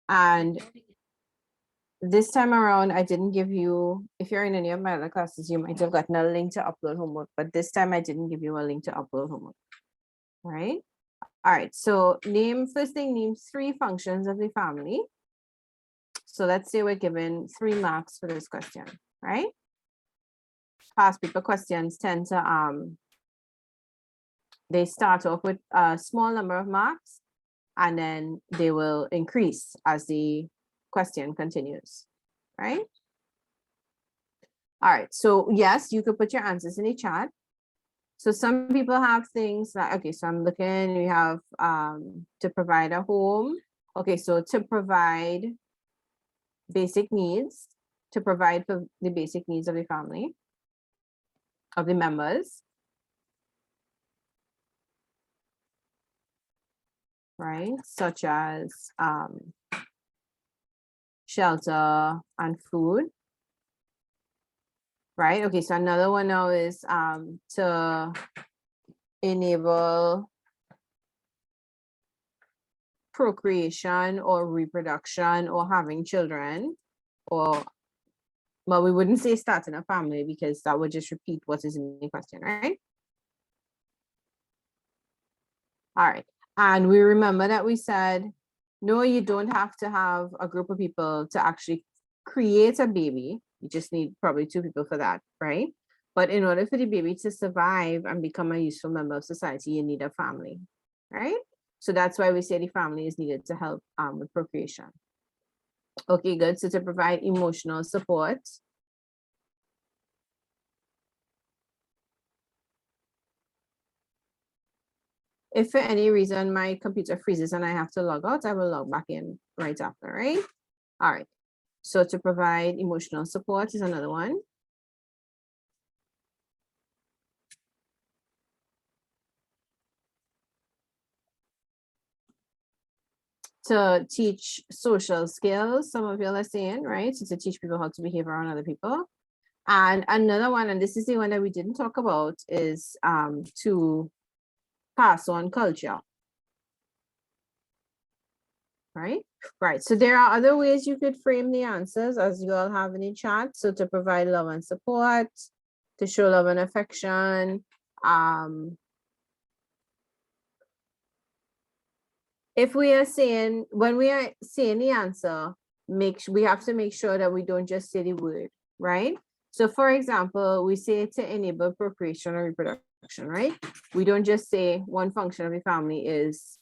And this time around, I didn't give you, if you're in any of my other classes, you might have gotten a link to upload homework, but this time I didn't give you a link to upload homework, right? All right, so first thing, name 3 functions of the family. So let's say we're given 3 marks for this question, right? Past paper questions tend to, they start off with a small number of marks, and then they will increase as the question continues, right? All right, so yes, you could put your answers in the chat. So some people have things like, okay, so I'm looking, we have to provide a home. Okay, so to provide basic needs, to provide for the basic needs of the family, of the members. Right, such as shelter and food. Right, okay, so another one now is to enable procreation or reproduction or having children, or, well, we wouldn't say starting a family because that would just repeat what is in the question, right? All right, and we remember that we said, no, you don't have to have a group of people to actually create a baby. You just need probably 2 people for that, right? But in order for the baby to survive and become a useful member of society, you need a family, right? So that's why we say the family is needed to help with procreation. Okay, good. So to provide emotional support. If for any reason my computer freezes and I have to log out, I will log back in right after, right? All right. So to provide emotional support is another one. To teach social skills, some of you are saying, right? So to teach people how to behave around other people. And another one, and this is the one that we didn't talk about, is to pass on culture. Right? Right. So there are other ways you could frame the answers, as you all have in the chat. So to provide love and support, to show love and affection. If we are saying, when we are saying the answer, we have to make sure that we don't just say the word, right? So for example, we say to enable procreation or reproduction, right? We don't just say one function of the family is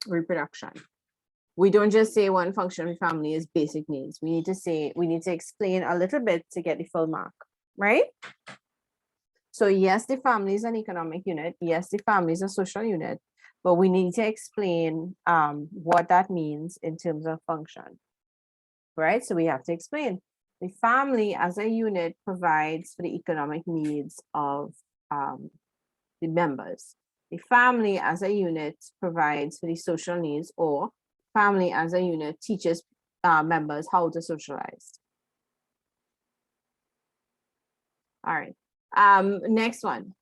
reproduction. We don't just say one function of the family is basic needs. We need to explain a little bit to get the full mark, right? So yes, the family is an economic unit. Yes, the family is a social unit, but we need to explain what that means in terms of function, right? So we have to explain the family as a unit provides for the economic needs of the members. The family as a unit provides for the social needs, or family as a unit teaches members how to socialize. All right. Next one.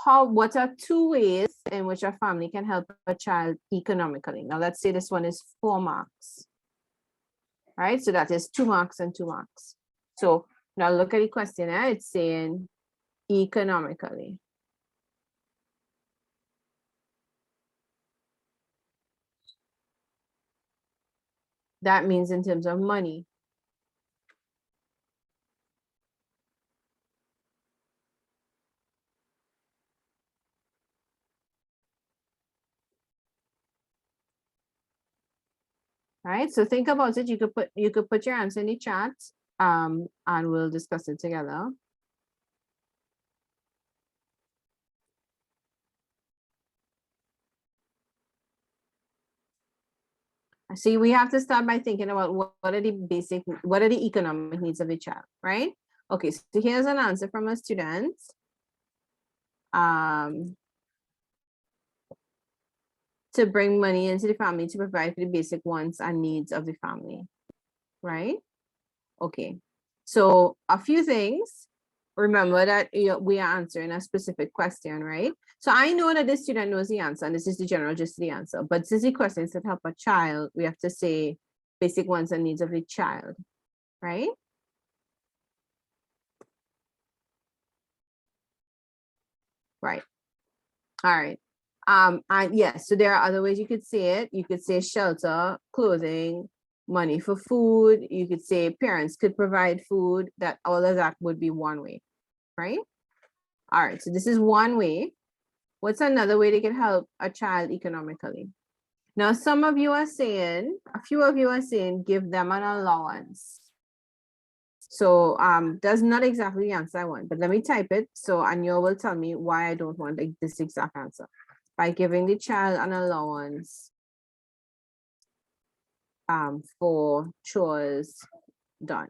What are 2 ways in which a family can help a child economically? Now let's say this one is 4 marks. All right, so that is 2 marks and 2 marks. So now look at the questionnaire. It's saying economically. That means in terms of money. All right, so think about it. You could put your answer in the chat, and we'll discuss it together. See, we have to start by thinking about what are the economic needs of a child, right? Okay, so here's an answer from a student. To bring money into the family to provide for the basic wants and needs of the family, right? Okay, so a few things. Remember that we are answering a specific question, right? So I know that the student knows the answer, and this is the general gist of the answer. But since the question is to help a child, we have to say basic wants and needs of the child, right? Right. All right. And yes, so there are other ways you could say it. You could say shelter, clothing, money for food. You could say parents could provide food. That all of that would be one way, right? All right, so this is one way. What's another way they can help a child economically? Now, some of you are saying, a few of you are saying, give them an allowance. So that's not exactly the answer I want, but let me type it. So Anya will tell me why I don't want this exact answer. By giving the child an allowance for chores done.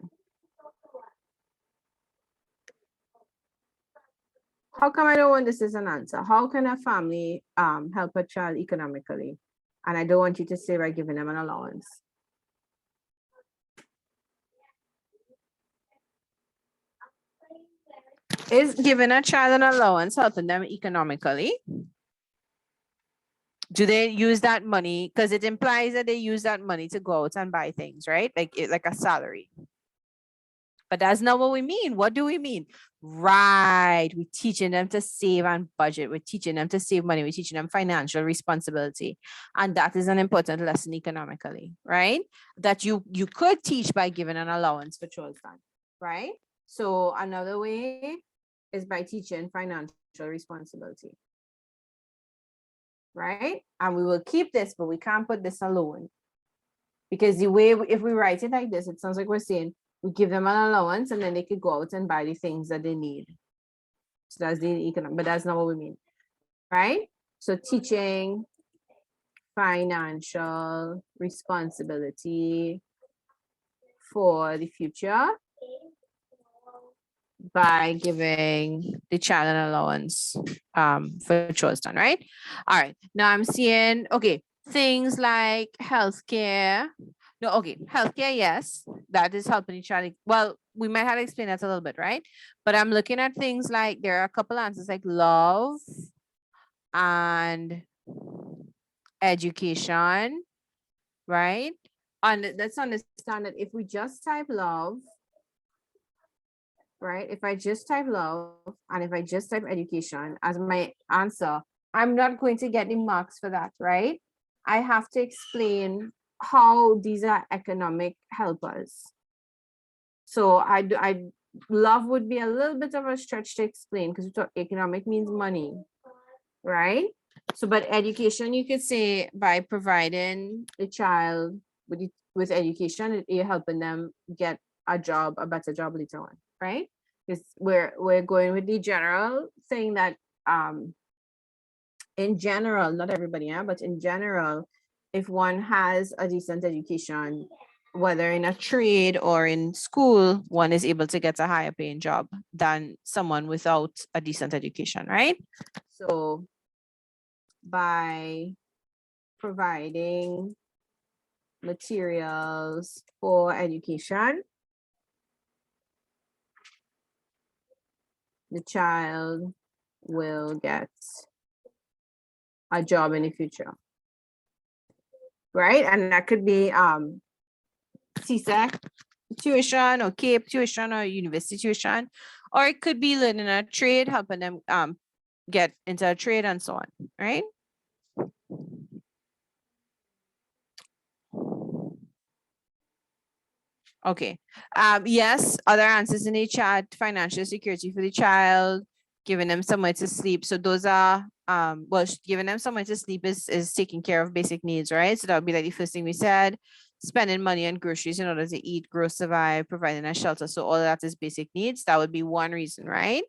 How come I don't want this as an answer? How can a family help a child economically? And I don't want you to say by giving them an allowance. Is giving a child an allowance helping them economically? Do they use that money? Because it implies that they use that money to go out and buy things, right? Like a salary. But that's not what we mean. What do we mean? Right. We're teaching them to save and budget. We're teaching them to save money. We're teaching them financial responsibility. And that is an important lesson economically, right? That you could teach by giving an allowance for chores done, right? So another way is by teaching financial responsibility, right? And we will keep this, but we can't put this alone. Because the way, if we write it like this, it sounds like we're saying, we give them an allowance and then they could go out and buy the things that they need. So that's the economic, but that's not what we mean, right? So teaching financial responsibility for the future by giving the child an allowance for chores done, right? All right, now I'm seeing, okay, things like healthcare. No, okay, healthcare, yes, that is helping each other. Well, we might have to explain that a little bit, right? But I'm looking at things like, there are a couple answers like love and education, right? And let's understand that if we just type love, right? If I just type love and if I just type education as my answer, I'm not going to get the marks for that, right? I have to explain how these are economic helpers. So I love would be a little bit of a stretch to explain because economic means money, right? So, but education, you could say by providing the child with education, you're helping them get a job, a better job later on, right? Because we're going with the general thing that in general, not everybody, yeah, but in general, if one has a decent education, whether in a trade or in school, one is able to get a higher paying job than someone without a decent education, right? So by providing materials for education, the child will get a job in the future, right? And that could be CSEC tuition or CAPE tuition or university tuition, or it could be learning a trade, helping them get into a trade and so on, right? Okay. Yes, other answers in the chat: financial security for the child, giving them somewhere to sleep. So those are well, giving them somewhere to sleep is taking care of basic needs, right? So that would be like the first thing we said. Spending money on groceries in order to eat, grow, survive, providing a shelter. So all of that is basic needs. That would be one reason, right?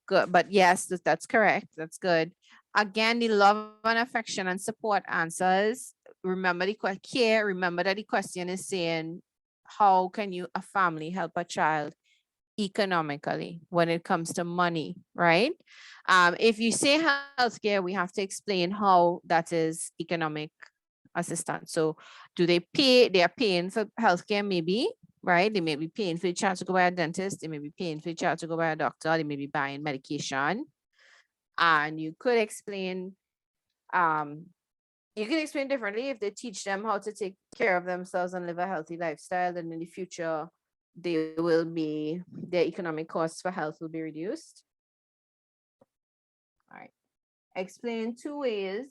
Good. But yes, that's correct. That's good. Again, the love and affection and support answers. Remember the care. Remember that the question is saying, how can you, a family, help a child economically when it comes to money, right? If you say healthcare, we have to explain how that is economic assistance. So do they pay? They are paying for healthcare, maybe, right? They may be paying for the child to go by a dentist. They may be paying for the child to go by a doctor. They may be buying medication. And you could explain differently if they teach them how to take care of themselves and live a healthy lifestyle, then in the future their economic costs for health will be reduced. All right. Explain 2 ways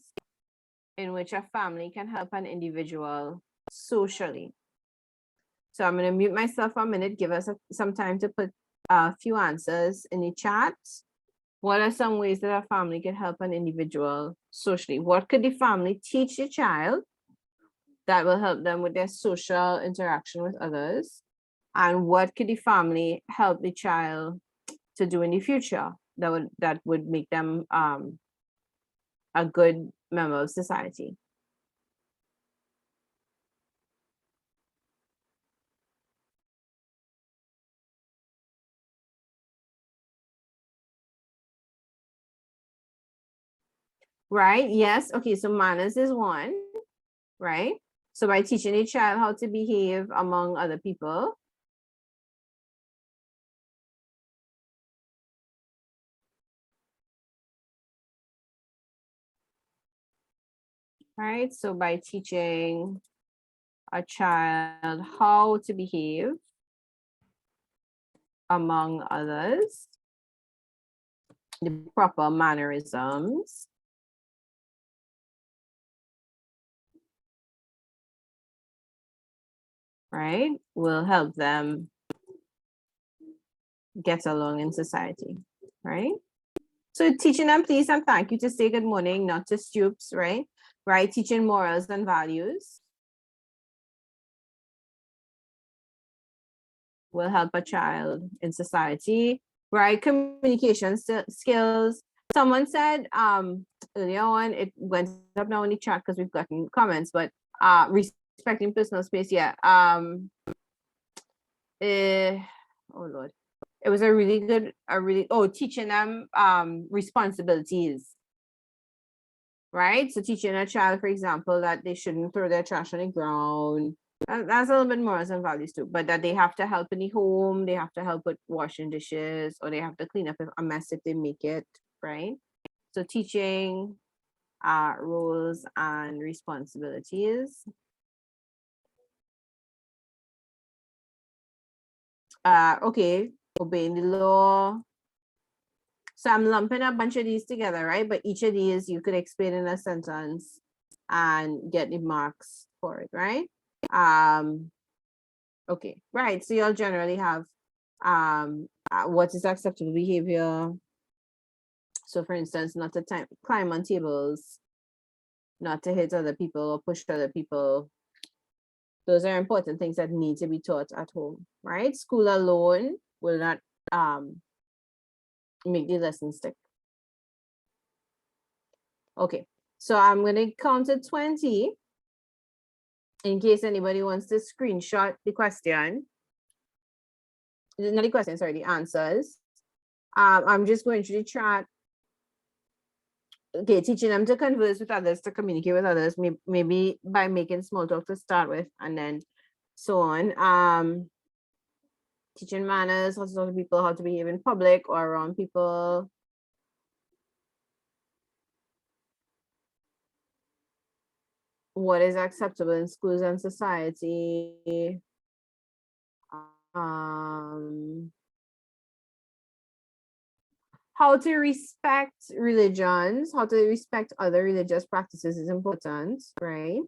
in which a family can help an individual socially. So I'm going to mute myself for a minute, give us some time to put a few answers in the chat. What are some ways that a family can help an individual socially? What could the family teach the child that will help them with their social interaction with others? And what could the family help the child to do in the future that would make them a good member of society? Right? Yes. Okay. So manners is one, right? So by teaching a child how to behave among other people. Right? So by teaching a child how to behave among others, the proper mannerisms. Right? Will help them get along in society, right? So teaching them please and thank you to say good morning, not to stoops, right? Right? Teaching morals and values will help a child in society, right? Communication skills. Someone said earlier on, it went up now in the chat because we've gotten comments, but respecting personal space, yeah. Oh Lord. It was teaching them responsibilities, right? So teaching a child, for example, that they shouldn't throw their trash on the ground. That's a little bit morals and values too, but that they have to help in the home, they have to help with washing dishes, or they have to clean up a mess if they make it, right? So teaching roles and responsibilities. Okay, obeying the law. So I'm lumping a bunch of these together, right? But each of these you could explain in a sentence and get the marks for it, right? Okay, right. So you'll generally have what is acceptable behavior. So for instance, not to climb on tables, not to hit other people or push other people. Those are important things that need to be taught at home, right? School alone will not make the lesson stick. Okay, so I'm going to count to 20 in case anybody wants to screenshot the question. Not the question, sorry, the answers. I'm just going to the chat. Okay, teaching them to converse with others, to communicate with others, maybe by making small talk to start with, and then so on. Teaching manners, how to talk to people, how to behave in public or around people. What is acceptable in schools and society. How to respect religions, how to respect other religious practices is important, right?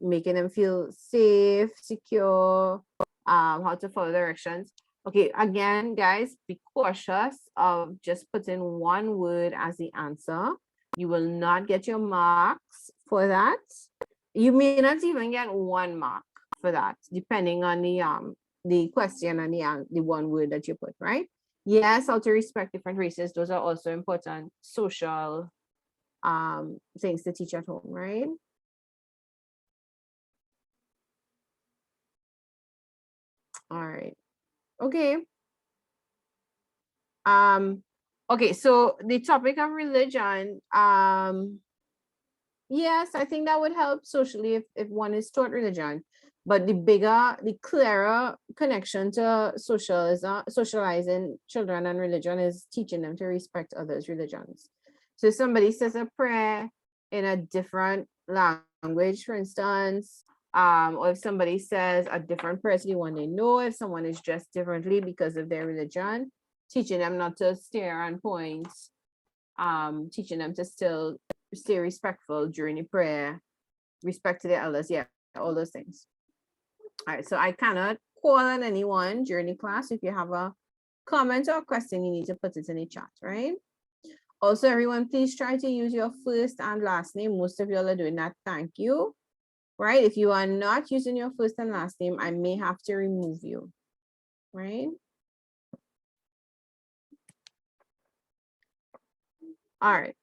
Making them feel safe, secure, how to follow directions. Okay, again, guys, be cautious of just putting one word as the answer. You will not get your marks for that. You may not even get 1 mark for that, depending on the question and the one word that you put, right? Yes, how to respect different races. Those are also important social things to teach at home, right? All right. Okay. Okay, so the topic of religion, Yes, I think that would help socially if one is taught religion. But the clearer connection to socializing children and religion is teaching them to respect others' religions. So if somebody says a prayer in a different language, for instance, or if somebody says a different prayer to the one they know, if someone is dressed differently because of their religion, teaching them not to stare and point, teaching them to still stay respectful during the prayer, respect to the elders, yeah, all those things. All right, so I cannot call on anyone during the class. If you have a comment or a question, you need to put it in the chat, right? Also, everyone, please try to use your first and last name. Most of y'all are doing that. Thank you. Right? If you are not using your first and last name, I may have to remove you. Right? All right.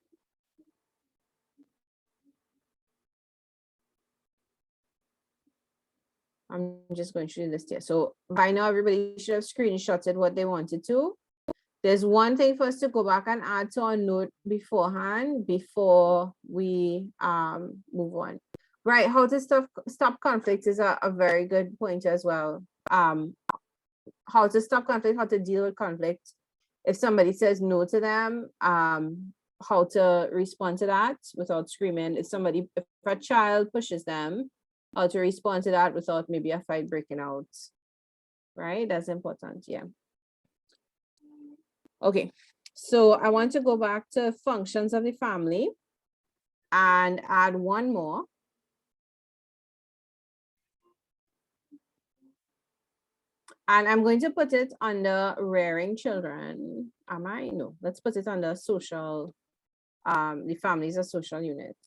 I'm just going through the list here. So by now, everybody should have screenshotted what they wanted to. There's one thing for us to go back and add to our note beforehand before we move on. Right, how to stop conflict is a very good point as well. How to stop conflict, how to deal with conflict. If somebody says no to them, how to respond to that without screaming. If a child pushes them, how to respond to that without maybe a fight breaking out. Right, that's important, yeah. Okay, so I want to go back to functions of the family and add one more. And I'm going to put it under rearing children. Am I? No, let's put it under social, the family is a social unit.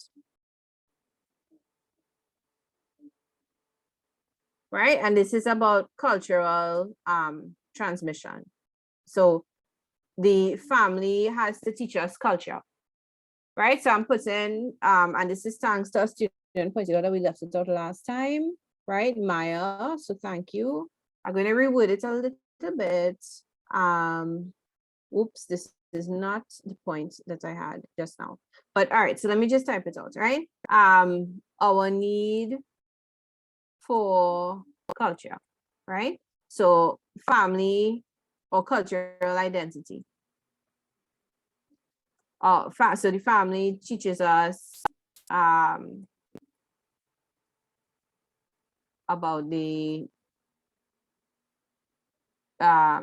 Right, and this is about cultural transmission. So the family has to teach us culture. Right, so I'm putting, and this is thanks to a student pointed out that we left it out last time, right, Maya, so thank you. I'm going to reword it a little bit. Oops, this is not the point that I had just now. But all right, so let me just type it out, right? Our need for culture, right? So family or cultural identity. So the family teaches us about the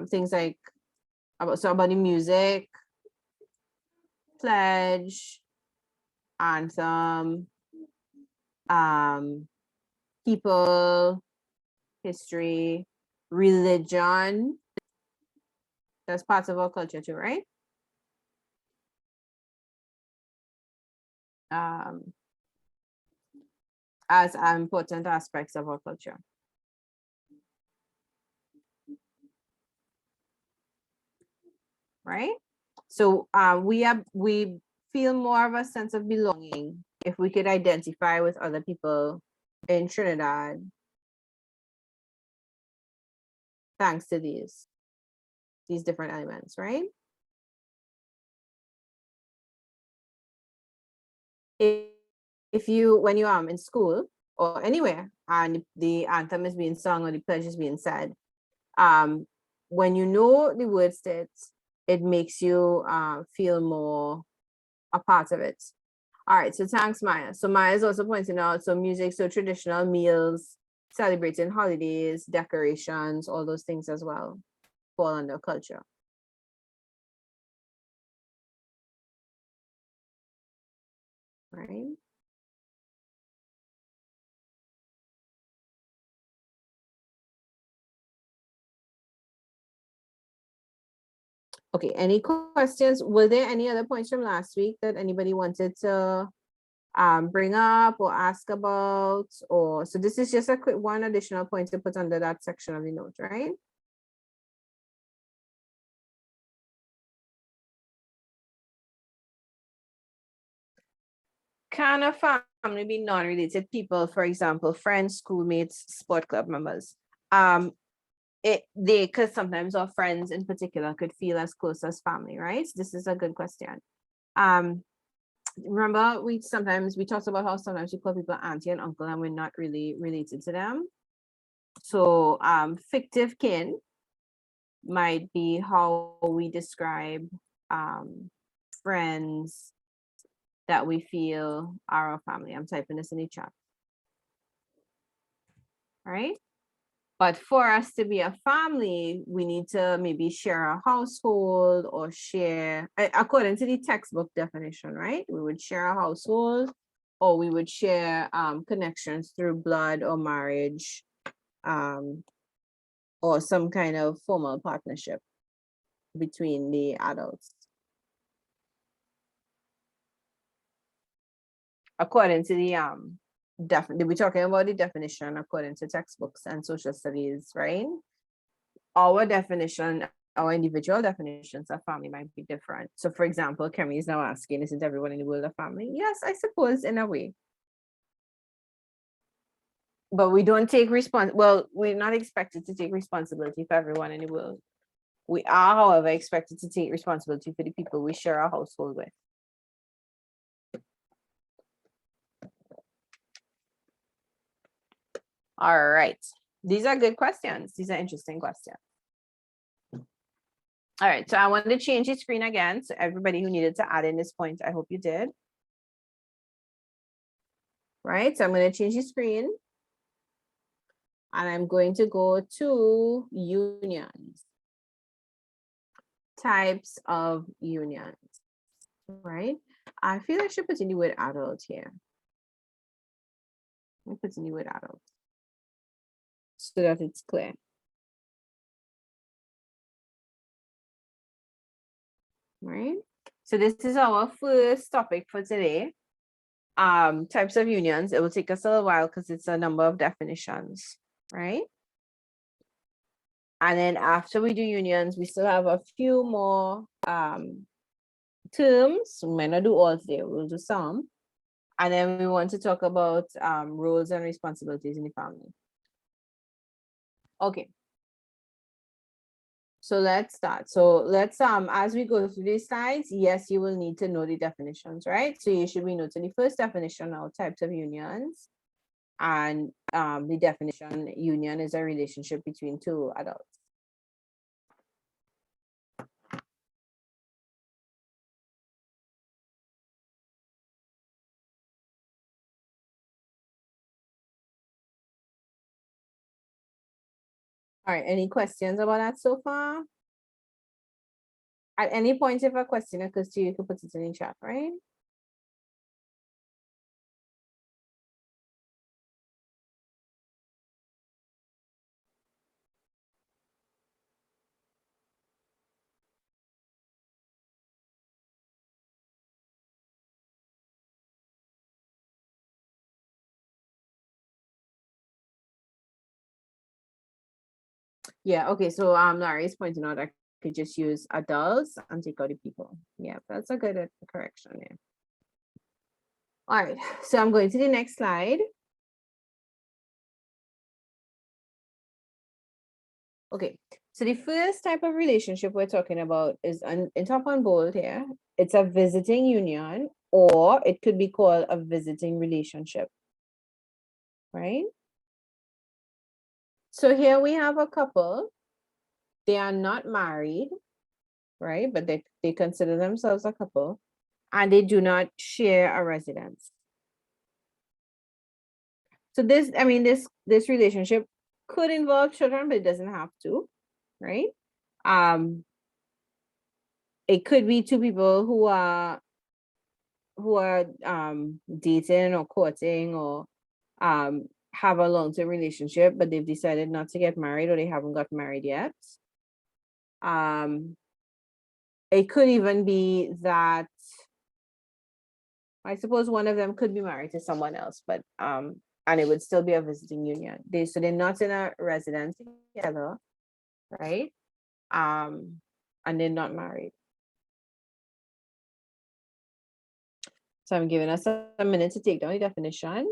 things like about the music, pledge, anthem, people, history, religion. That's parts of our culture too, right? As important aspects of our culture. Right? So we feel more of a sense of belonging if we could identify with other people in Trinidad, thanks to these different elements, right? If you, when you are in school or anywhere and the anthem is being sung or the pledge is being said, when you know the words to it, it makes you feel more a part of it. All right, so thanks, Maya. So Maya is also pointing out, so music, so traditional meals, celebrating holidays, decorations, all those things as well fall under culture. Right? Okay, any questions? Were there any other points from last week that anybody wanted to bring up or ask about? Or so this is just a quick one additional point to put under that section of the note, right? Can a family be non-related people, for example, friends, schoolmates, sport club members? Because sometimes our friends in particular could feel as close as family, right? This is a good question. remember we talked about how sometimes we call people auntie and uncle and we're not really related to them. So fictive kin might be how we describe friends that we feel are our family. I'm typing this in the chat. Right? But for us to be a family, we need to maybe share a household or share, according to the textbook definition, right? We would share a household or we would share connections through blood or marriage or some kind of formal partnership between the adults. According to the we're talking about the definition according to textbooks and social studies, right? Our definition, our individual definitions of family might be different. So for example, Kemi is now asking, isn't everyone in the world a family? Yes, I suppose in a way. But we don't take we're not expected to take responsibility for everyone in the world. We are, however, expected to take responsibility for the people we share our household with. All right. These are good questions. These are interesting questions. All right, so I wanted to change the screen again. So everybody who needed to add in this point, I hope you did. Right, so I'm going to change the screen. And I'm going to go to unions. Types of unions, right? I feel I should put in the word adult here. Let me put in the word adult so that it's clear. Right? So this is our first topic for today. Types of unions. It will take us a little while because it's a number of definitions, right? And then after we do unions, we still have a few more terms. We might not do all today, we'll do some. And then we want to talk about roles and responsibilities in the family. Okay. So let's start. So let's as we go through these slides, yes, you will need to know the definitions, right? So you should be noting the first definition of types of unions. And the definition, union is a relationship between two adults. All right, any questions about that so far? At any point, if a question occurs to you, you can put it in the chat, right? Yeah, okay, so Larry is pointing out I could just use adults and take out the people. Yeah, that's a good correction there. All right, so I'm going to the next slide. Okay, so the first type of relationship we're talking about is in top on bold here. It's a visiting union, or it could be called a visiting relationship, right? So here we have a couple. They are not married, right? But they consider themselves a couple, and they do not share a residence. So this, I mean, this relationship could involve children, but it doesn't have to, right? It could be two people who are dating or courting or have a long-term relationship, but they've decided not to get married or they haven't got married yet. It could even be that I suppose one of them could be married to someone else, but and it would still be a visiting union. So they're not in a residence together, right? And they're not married. So I'm giving us a minute to take down the definition.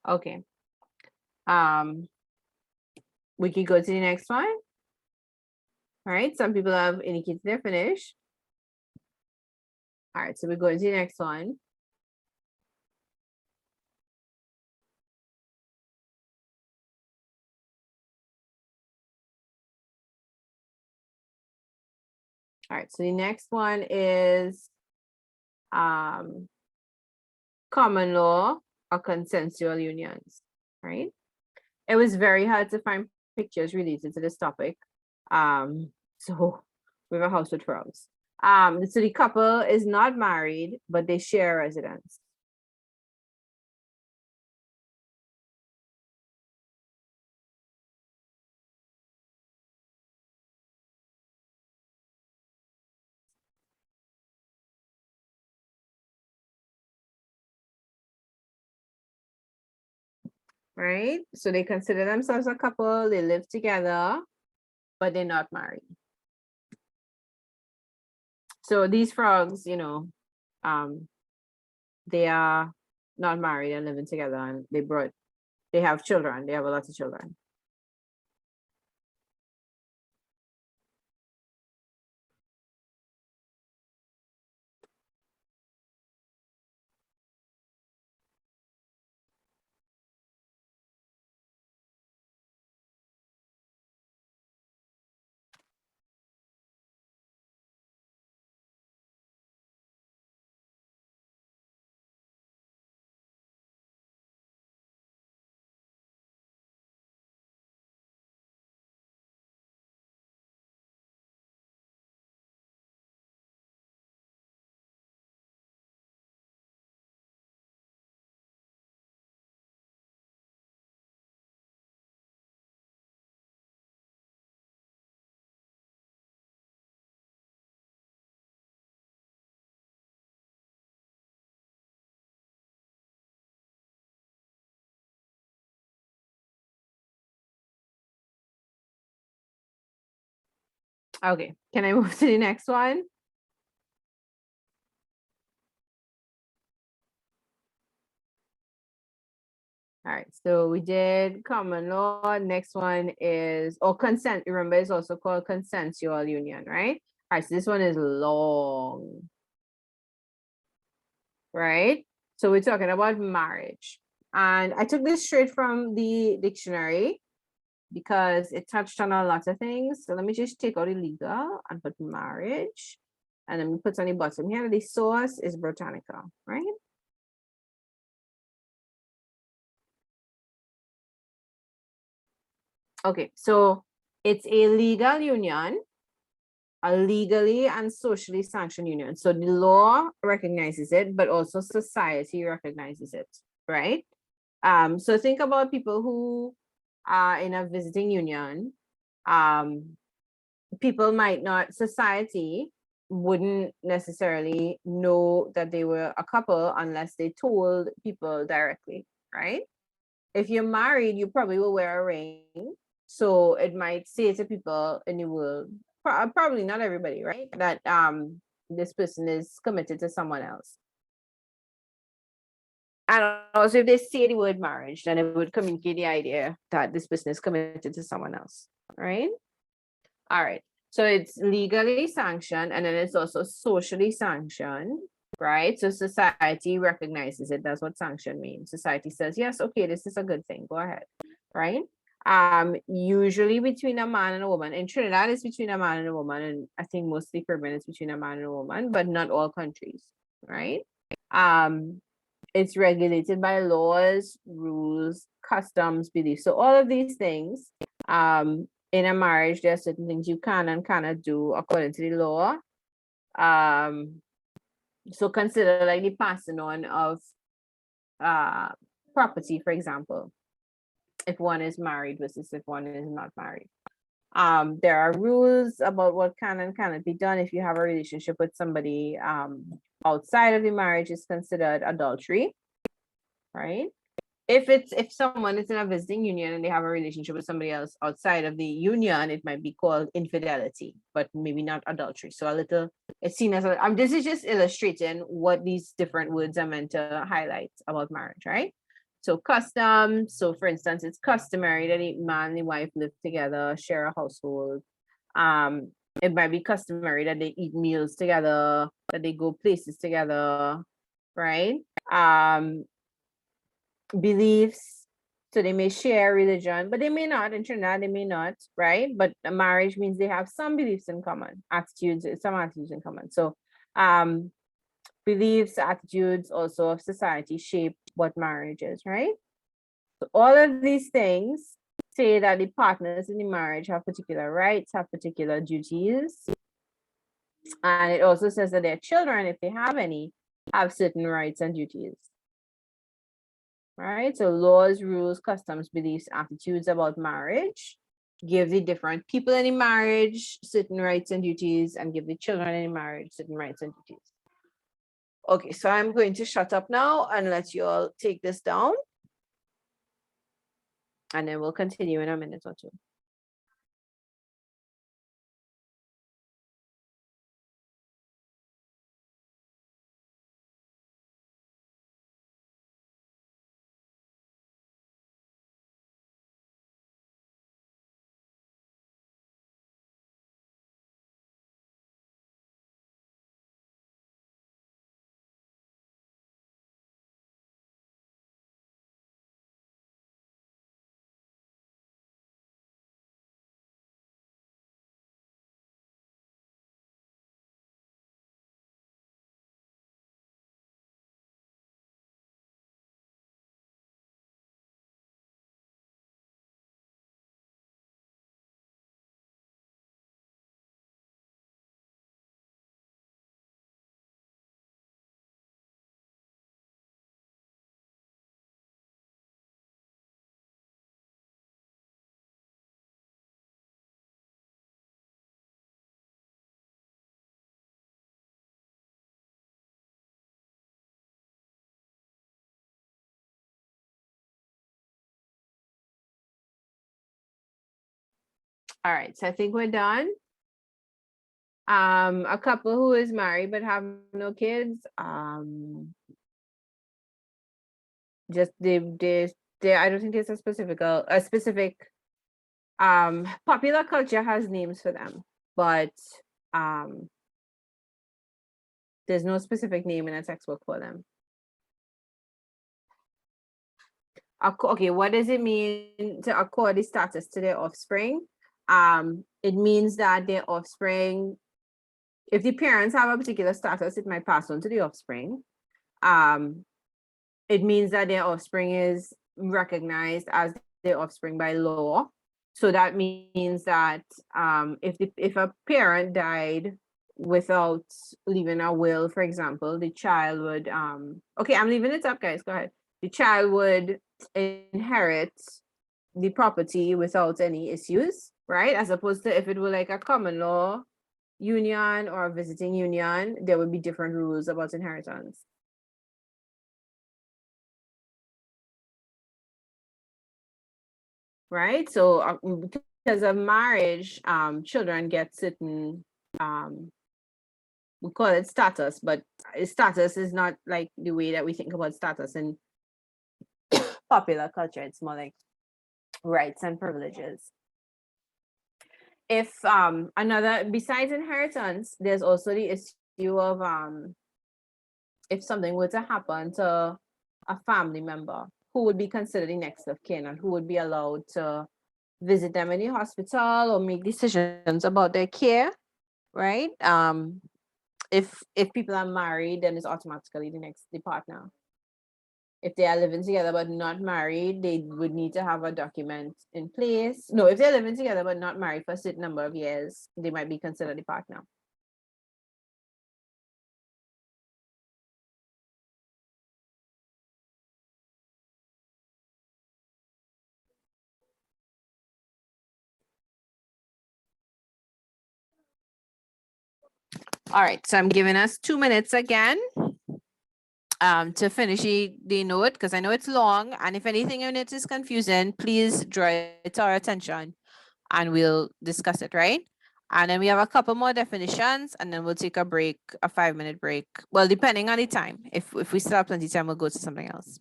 Okay. We can go to the next one. All right, some people have indicated they're finished. All right, so we go to the next one. All right, so the next one is common law or consensual unions, right? It was very hard to find pictures related to this topic. So we have a house with frogs. So the couple is not married, but they share a residence. Right? So they consider themselves a couple, they live together, but they're not married. So these frogs, they are not married and living together, and they have children, they have a lot of children. Okay, can I move to the next one? All right, so we did common law. Next one is, consent. Remember, it's also called consensual union, right? All right, so this one is long, right? So we're talking about marriage. And I took this straight from the dictionary because it touched on a lot of things. So let me just take out illegal and put marriage. And then we put on the bottom here. The source is Britannica, right? Okay, so it's a legal union, a legally and socially sanctioned union. So the law recognizes it, but also society recognizes it, right? So think about people who are in a visiting union. People might not, society wouldn't necessarily know that they were a couple unless they told people directly, right? If you're married, you probably will wear a ring. So it might say to people in the world, probably not everybody, right? That this person is committed to someone else. And also if they say the word marriage, then it would communicate the idea that this person is committed to someone else, right? All right. So it's legally sanctioned and then it's also socially sanctioned, right? So society recognizes it. That's what sanction means. Society says, yes, okay, this is a good thing. Go ahead, right? Usually between a man and a woman. In Trinidad, it's between a man and a woman, and I think mostly Caribbean it's between a man and a woman, but not all countries, right? It's regulated by laws, rules, customs, beliefs. So all of these things, in a marriage, there are certain things you can and cannot do according to the law. So consider like the passing on of property, for example, if one is married versus if one is not married. There are rules about what can and cannot be done. If you have a relationship with somebody outside of the marriage, is considered adultery, right? If someone is in a visiting union and they have a relationship with somebody else outside of the union, it might be called infidelity, but maybe not adultery. So it's seen as this is just illustrating what these different words are meant to highlight about marriage, right? So customs, so for instance, it's customary that the man and the wife live together, share a household. It might be customary that they eat meals together, that they go places together, right? Beliefs, so they may share religion, but they may not. In Trinidad, they may not, right? But a marriage means they have some beliefs in common, attitudes, some attitudes in common. So beliefs, attitudes also of society shape what marriage is, right? So all of these things say that the partners in the marriage have particular rights, have particular duties. And it also says that their children, if they have any, have certain rights and duties. Right? So laws, rules, customs, beliefs, attitudes about marriage give the different people in the marriage certain rights and duties, and give the children in the marriage certain rights and duties. Okay, so I'm going to shut up now and let you all take this down. And then we'll continue in a minute or two. All right, so I think we're done. A couple who is married but have no kids, just they I don't think there's a specific popular culture has names for them, but there's no specific name in a textbook for them. Okay, what does it mean to accord the status to their offspring? It means that their offspring, if the parents have a particular status, it might pass on to the offspring. It means that their offspring is recognized as their offspring by law. So that means that if a parent died without leaving a will, for example, the child would okay, I'm leaving it up, guys. Go ahead. The child would inherit the property without any issues, right? As opposed to if it were like a common law union or a visiting union, there would be different rules about inheritance. Right? So because of marriage, children get certain we call it status, but status is not like the way that we think about status in popular culture. It's more like rights and privileges. If another, besides inheritance, there's also the issue of if something were to happen to a family member, who would be considered the next of kin and who would be allowed to visit them in the hospital or make decisions about their care, right? If people are married, then it's automatically the partner. If they are living together but not married, they would need to have a document in place. No, if they're living together but not married for a certain number of years, they might be considered the partner. All right, so I'm giving us 2 minutes again to finish the note, because I know it's long, and if anything in it is confusing, please draw it to our attention and we'll discuss it, right? And then we have a couple more definitions, and then we'll take a break, a 5-minute break. Well, depending on the time. If we still have plenty of time, we'll go to something else.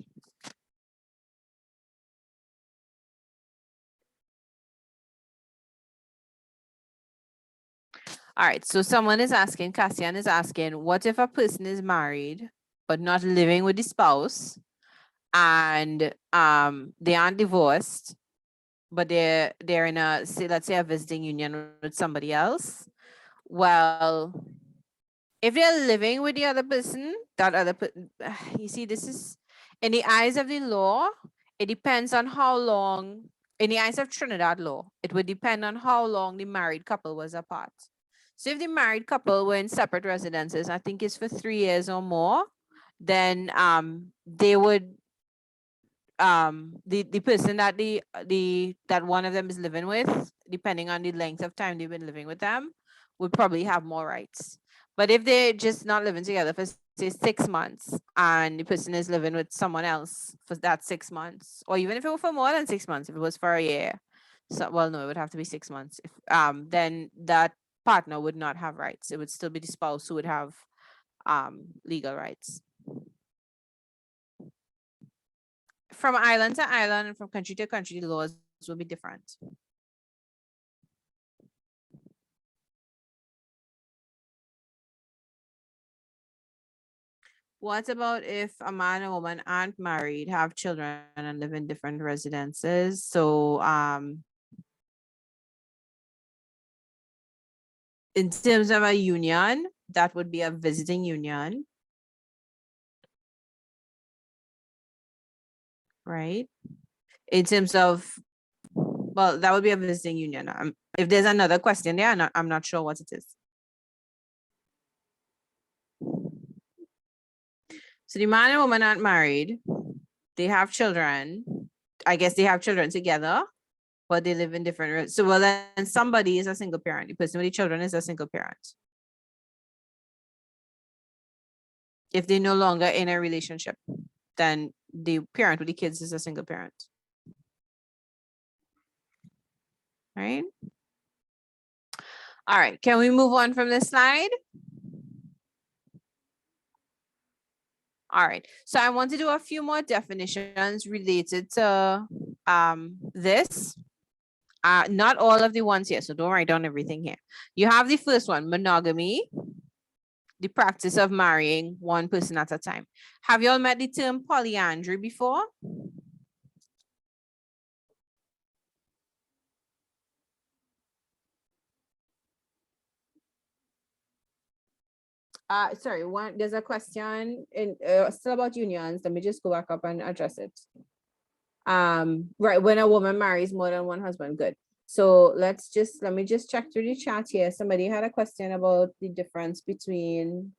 All right, so someone is asking, Cassian is asking, what if a person is married but not living with the spouse, and they aren't divorced, but they're in a, say, let's say a visiting union with somebody else? Well, if they're living with the other person, that other you see, this is, in the eyes of the law, it depends on how long, in the eyes of Trinidad law, it would depend on how long the married couple was apart. So if the married couple were in separate residences, I think it's for 3 years or more, then they would, the person that that one of them is living with, depending on the length of time they've been living with them, would probably have more rights. But if they're just not living together for, say, 6 months, and the person is living with someone else for that 6 months, or even if it were for more than 6 months, if it was for a year, so, well, no, it would have to be 6 months. If then that partner would not have rights. It would still be the spouse who would have legal rights. From island to island and from country to country, the laws will be different. What about if a man and woman aren't married, have children, and live in different residences? So in terms of a union, that would be a visiting union, right? In terms of, well, that would be a visiting union. If there's another question there, I'm not sure what it is. So the man and woman aren't married. They have children. I guess they have children together, but they live in different. So, well, then somebody is a single parent. The person with the children is a single parent. If they're no longer in a relationship, then the parent with the kids is a single parent. Right? All right, can we move on from this slide? All right, so I want to do a few more definitions related to this. Not all of the ones here, so don't write down everything here. You have the first one, monogamy, the practice of marrying one person at a time. Have you all met the term polyandry before? Sorry, there's a question in still about unions. Let me just go back up and address it. Right, when a woman marries more than one husband, good. So let me just check through the chat here. Somebody had a question about the difference between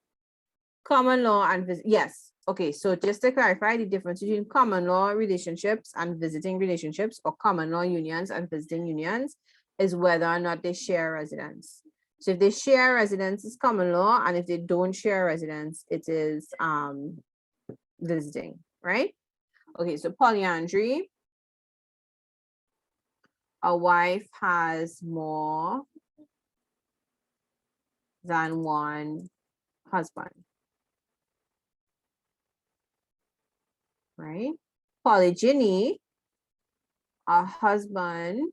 common law and yes. Okay, so just to clarify, the difference between common law relationships and visiting relationships, or common law unions and visiting unions, is whether or not they share residence. So if they share residence, it's common law, and if they don't share residence, it is visiting, right? Okay, so polyandry, a wife has more than one husband, right? Polygyny, a husband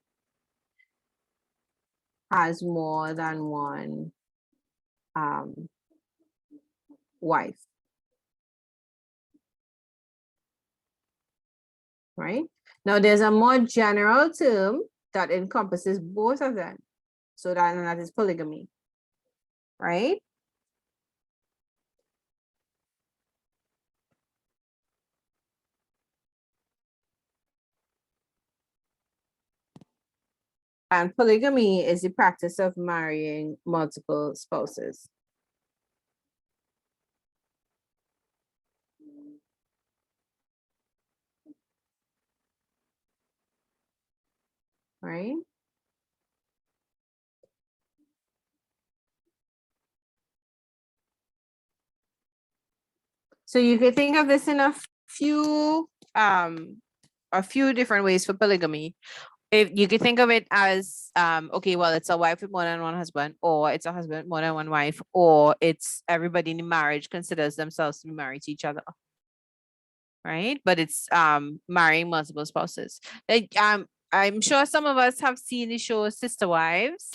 has more than one wife, right? Now there's a more general term that encompasses both of them. So that is polygamy, right? And polygamy is the practice of marrying multiple spouses. Right? So you can think of this in a few different ways for polygamy. If you could think of it as okay, well, it's a wife with more than one husband, or it's a husband with more than one wife, or it's everybody in the marriage considers themselves to be married to each other, right? But it's marrying multiple spouses. Like I'm sure some of us have seen the show Sister Wives,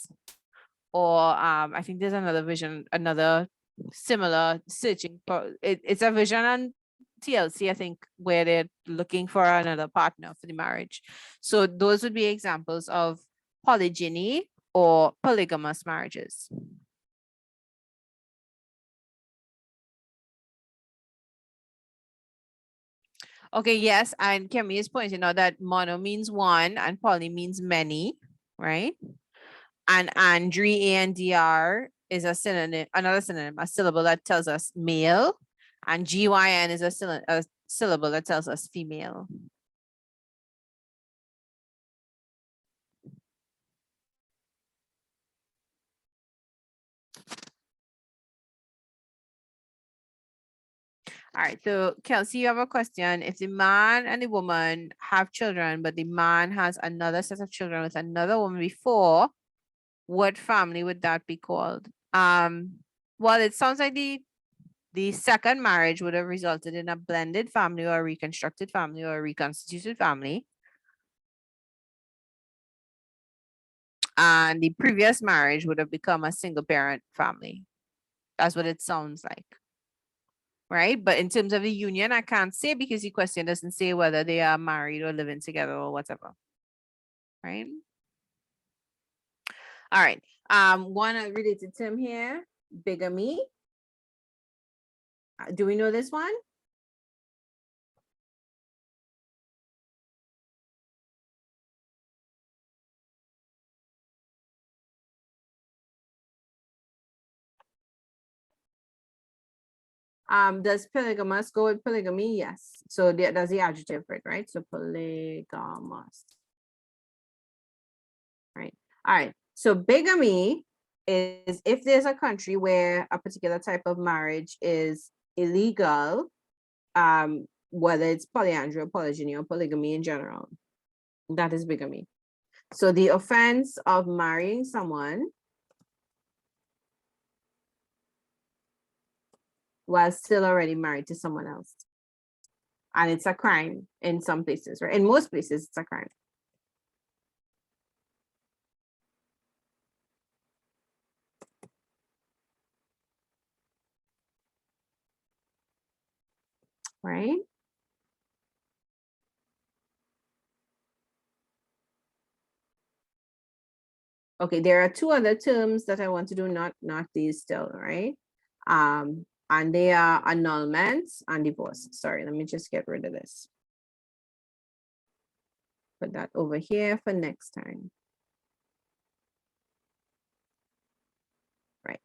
or I think there's another vision, another similar searching for it's a vision on TLC, I think, where they're looking for another partner for the marriage. So those would be examples of polygyny or polygamous marriages. Okay, yes, and Kemi is pointing out that mono means one and poly means many, right? And Andri, ANDR is a synonym, another synonym, a syllable that tells us male, and GYN is a syllable that tells us female. All right, so Kelsey, you have a question. If the man and the woman have children, but the man has another set of children with another woman before, what family would that be called? Well, it sounds like the second marriage would have resulted in a blended family or a reconstructed family or a reconstituted family. And the previous marriage would have become a single parent family. That's what it sounds like. Right? But in terms of the union, I can't say because the question doesn't say whether they are married or living together or whatever. Right? All right. One related term here, bigamy. Do we know this one? Does polygamous go with polygamy? Yes. So that's the adjective for it, right? So polygamous. Right. All right. So bigamy is if there's a country where a particular type of marriage is illegal, whether it's polyandry or polygyny or polygamy in general, that is bigamy. So the offense of marrying someone while still already married to someone else. And it's a crime in some places, right? In most places, it's a crime. Right? Okay, there are two other terms that I want to do, not these still, right? And they are annulments and divorce. Sorry, let me just get rid of this. Put that over here for next time. Right.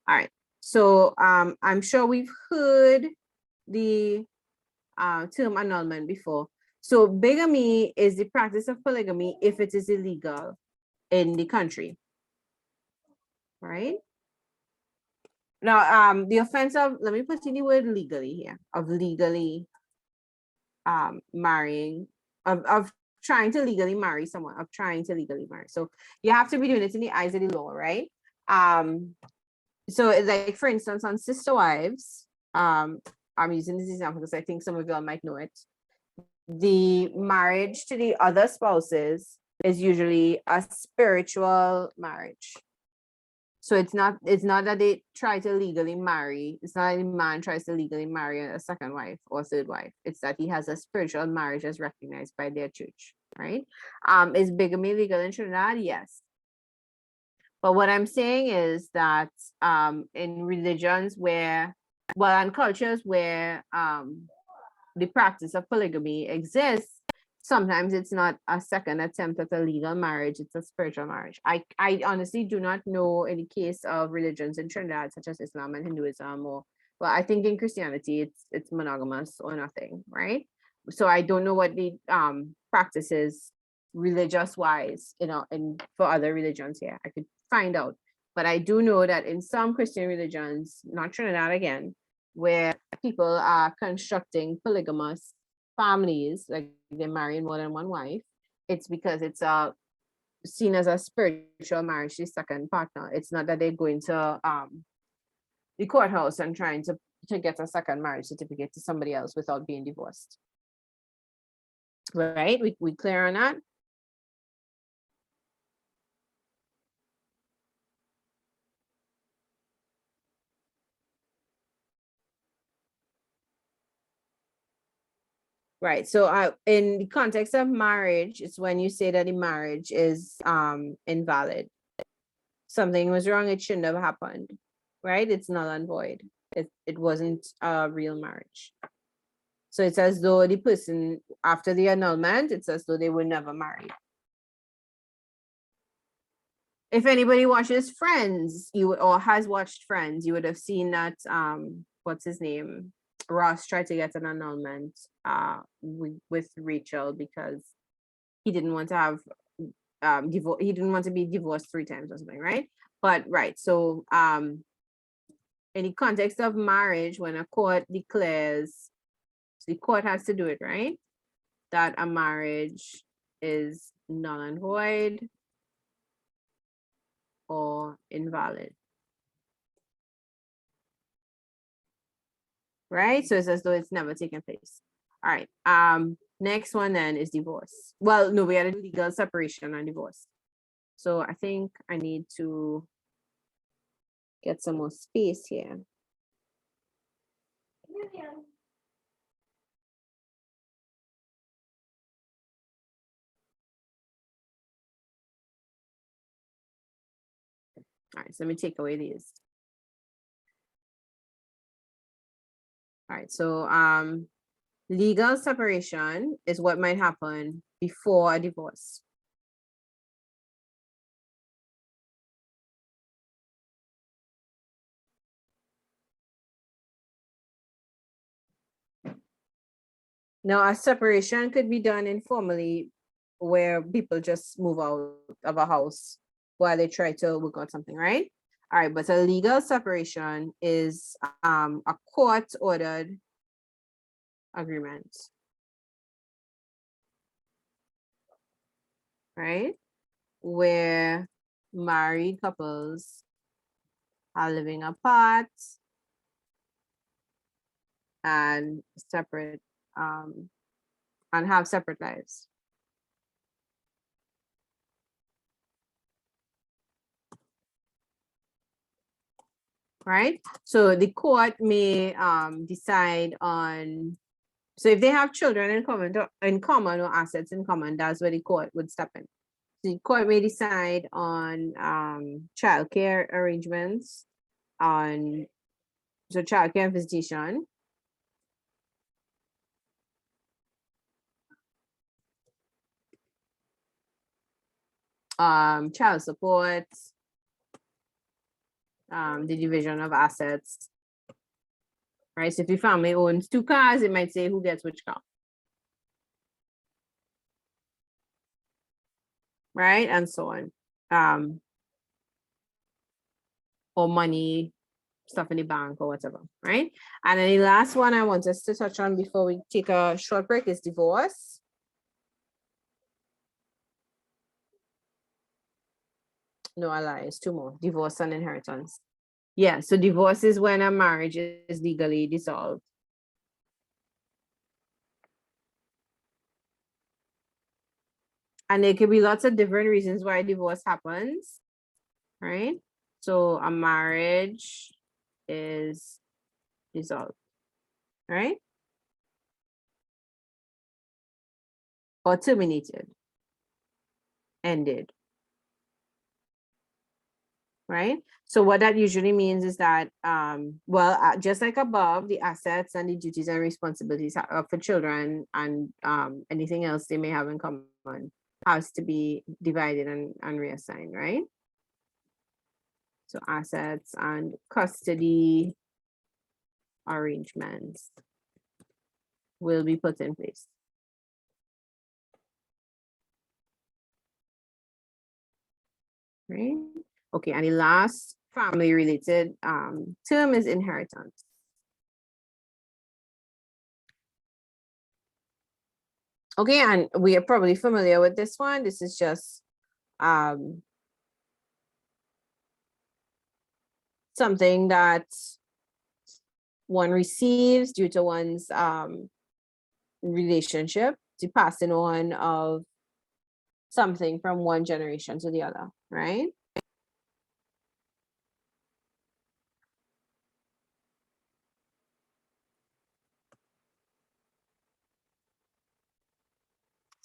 All right. So I'm sure we've heard the term annulment before. So bigamy is the practice of polygamy if it is illegal in the country. Right? Now, the offense of, let me put in the word legally here, of legally marrying, of trying to legally marry someone, of trying to legally marry. So you have to be doing it in the eyes of the law, right? So like, for instance, on sister wives, I'm using this example because I think some of y'all might know it. The marriage to the other spouses is usually a spiritual marriage. So it's not that they try to legally marry. It's not that a man tries to legally marry a second wife or third wife. It's that he has a spiritual marriage as recognized by their church, right? Is bigamy legal in Trinidad? Yes. But what I'm saying is that in religions where, well, and cultures where the practice of polygamy exists, sometimes it's not a second attempt at a legal marriage, it's a spiritual marriage. I honestly do not know any case of religions in Trinidad, such as Islam and Hinduism, or, well, I think in Christianity, it's monogamous or nothing, right? So I don't know what the practices religious wise, and for other religions here. I could find out. But I do know that in some Christian religions, not Trinidad again, where people are constructing polygamous families, like they're marrying more than one wife, it's because it's seen as a spiritual marriage to the second partner. It's not that they're going to the courthouse and trying to get a second marriage certificate to somebody else without being divorced. Right? We clear on that? Right. So in the context of marriage, it's when you say that the marriage is invalid. Something was wrong, it shouldn't have happened. Right? It's null and void. It wasn't a real marriage. So it's as though the person, after the annulment, it's as though they were never married. If anybody watches Friends, or has watched Friends, you would have seen that what's his name? Ross tried to get an annulment with Rachel because he didn't want to have divorce. He didn't want to be divorced 3 times or something, right? But right, so in the context of marriage, when a court declares, so the court has to do it, right? That a marriage is null and void or invalid. Right? So it's as though it's never taken place. All right. Next one then is divorce. Well, no, we had a legal separation and divorce. So I think I need to get some more space here. All right, so let me take away these. All right, so legal separation is what might happen before a divorce. Now, a separation could be done informally where people just move out of a house while they try to work on something, right? All right, but a legal separation is a court-ordered agreement, right? Where married couples are living apart and separate and have separate lives. Right? So the court may decide on, so if they have children in common or assets in common, that's where the court would step in. The court may decide on childcare arrangements, on so childcare and visitation, child support, the division of assets. Right. So if your family owns 2 cars, it might say who gets which car. Right, and so on. Or money, stuff in the bank or whatever, right? And then the last one I want us to touch on before we take a short break is divorce. No, I lie, it's 2 more, divorce and inheritance. Yeah, so divorce is when a marriage is legally dissolved. And there could be lots of different reasons why divorce happens, right? So a marriage is dissolved, right? Or terminated, ended, right? So what that usually means is that, just like above, the assets and the duties and responsibilities for children and anything else they may have in common has to be divided and reassigned, right? So assets and custody arrangements will be put in place. Right? Okay, and the last family related term is inheritance. Okay, and we are probably familiar with this one. This is just something that one receives due to one's relationship, the passing on of something from one generation to the other, right?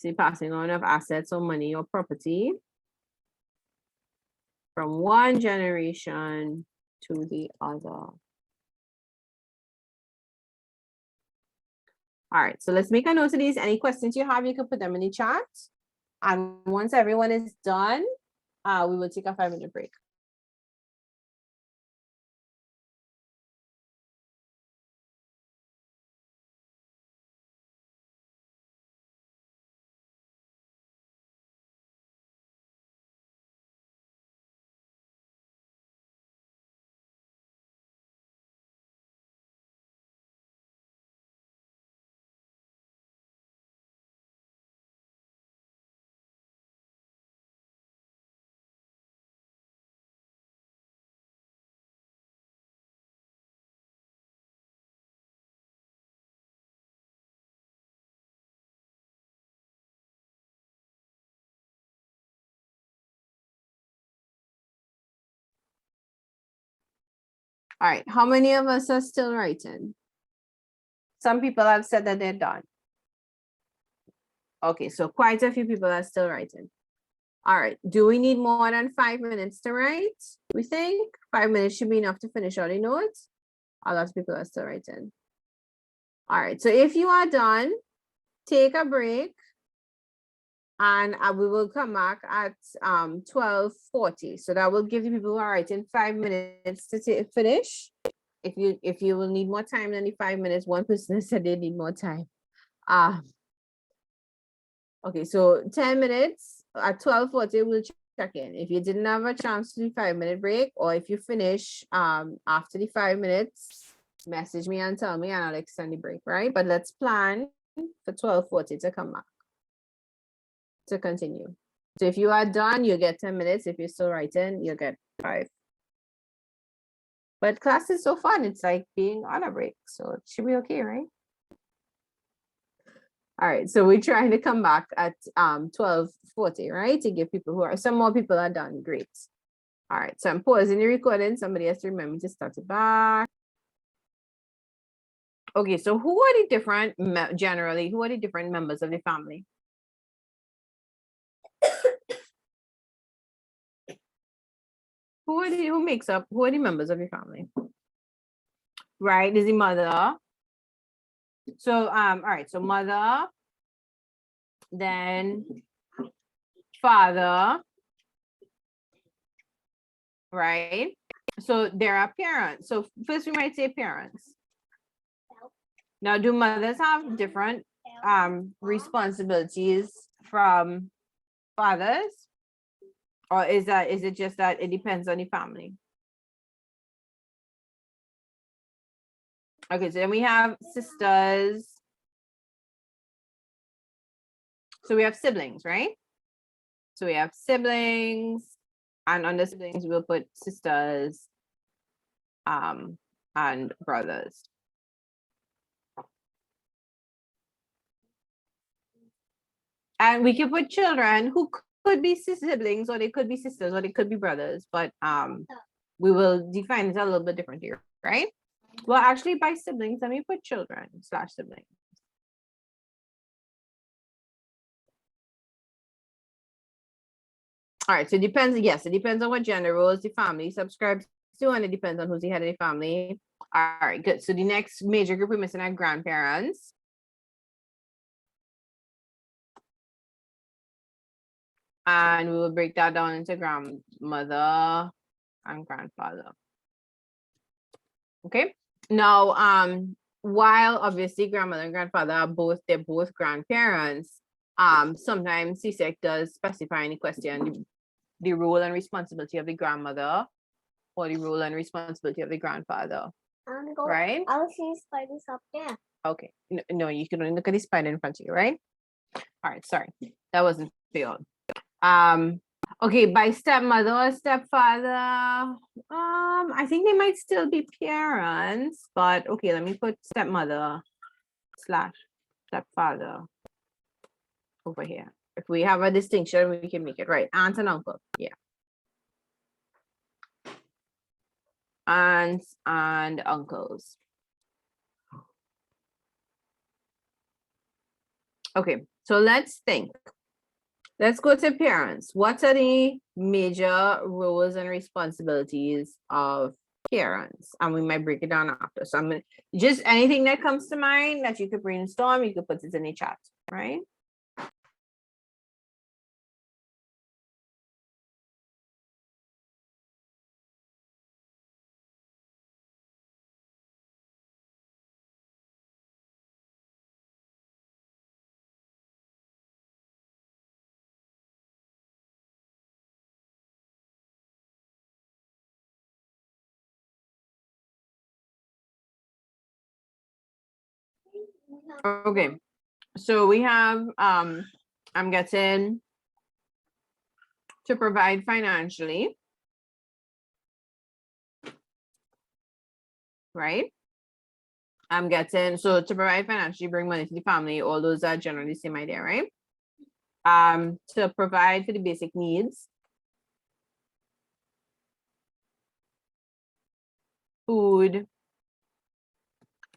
See, passing on of assets or money or property from one generation to the other. All right, so let's make a note of these. Any questions you have, you can put them in the chat. And once everyone is done, we will take a 5-minute break. All right, how many of us are still writing? Some people have said that they're done. Okay, so quite a few people are still writing. All right, do we need more than 5 minutes to write? We think 5 minutes should be enough to finish all the notes. A lot of people are still writing. All right, so if you are done, take a break and we will come back at 12:40. So that will give the people who are writing 5 minutes to finish. If you will need more time than the 5 minutes, one person said they need more time. Okay, so 10 minutes at 12:40, we'll check in. If you didn't have a chance to do 5-minute break, or if you finish after the 5 minutes, message me and tell me and I'll extend the break, right? But let's plan for 12:40 to come back, to continue. So if you are done, you get 10 minutes. If you're still writing, you'll get 5. But class is so fun. It's like being on a break. So it should be okay, right? All right, so we're trying to come back at 12:40, right? To give people some more people are done. Great. All right, so I'm pausing the recording. Somebody has to remember to start it back. Okay, so who are the different, generally, who are the different members of the family? Who are the members of your family? Right, is the mother. So, all right, so mother, then father, right? So there are parents. So first we might say parents. Now, do mothers have different responsibilities from fathers? Or is it just that it depends on the family? Okay, so then we have sisters. So we have siblings, right? So we have siblings, and under siblings, we'll put sisters and brothers. And we can put children who could be siblings, or they could be sisters, or they could be brothers, but we will define it a little bit different here, right? Well, actually, by siblings, let me put children / siblings. All right, so it depends. Yes, it depends on what gender roles the family subscribes to, and it depends on who's the head of the family. All right, good. So the next major group we're missing are grandparents. And we will break that down into grandmother and grandfather. Okay. Now, while obviously grandmother and grandfather are they're both grandparents, sometimes CSEC does specify in the question the role and responsibility of the grandmother or the role and responsibility of the grandfather. Right? I will see spiders up there. Okay. No, you can only look at the spider in front of you, right? All right, sorry. That wasn't fair. Okay, by stepmother or stepfather, I think they might still be parents, but okay, let me put stepmother / stepfather over here. If we have a distinction, we can make it right. Aunt and uncle, yeah. Aunts and uncles. Okay, So let's think. Let's go to parents. What are the major roles and responsibilities of parents? And we might break it down after. So I'm gonna just anything that comes to mind that you could brainstorm, you could put it in the chat, right? Okay, so we have I'm getting to provide financially, right? I'm getting so to provide financially, bring money to the family. All those are generally the same idea, right? To provide for the basic needs, food,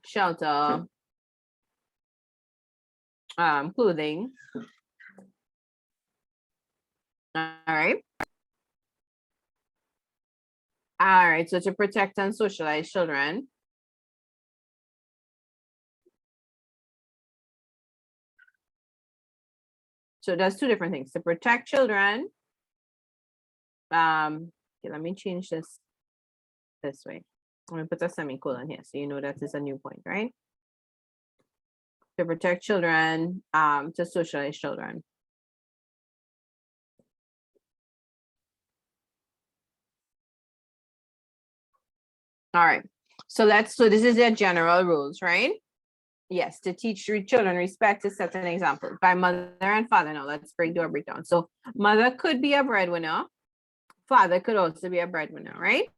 shelter, clothing. All right. All right. So to protect and socialize children. So that's two different things. To protect children. Okay, let me change this way. I'm gonna put a semicolon here so you know that is a new point, right? To protect children, to socialize children. All right. So this is their general rules, right? Yes, to teach children respect to set an example by mother and father. Now let's do a breakdown. So mother could be a breadwinner. Father could also be a breadwinner, right?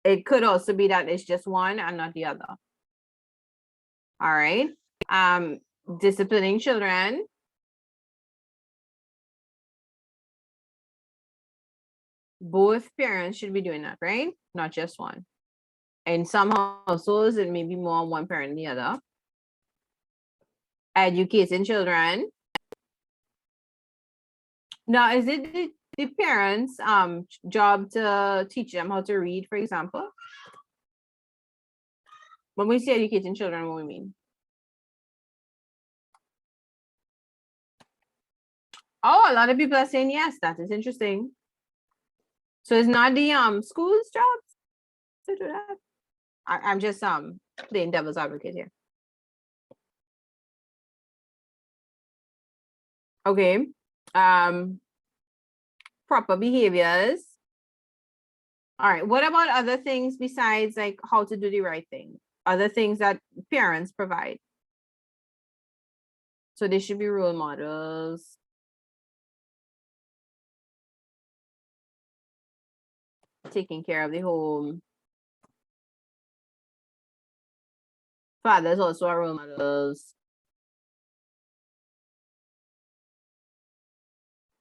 It could also be that it's just one and not the other. All right. Disciplining children. Both parents should be doing that, right? Not just one. In some households, it may be more one parent than the other. Educating children. Now, is it the parents' job to teach them how to read, for example? When we say educating children, what we mean? Oh, a lot of people are saying yes. That is interesting. So it's not the school's job to do that. I'm just playing devil's advocate here. Okay. Proper behaviors. All right. What about other things besides like how to do the right thing? Other things that parents provide. So they should be role models. Taking care of the home. Fathers also are role models.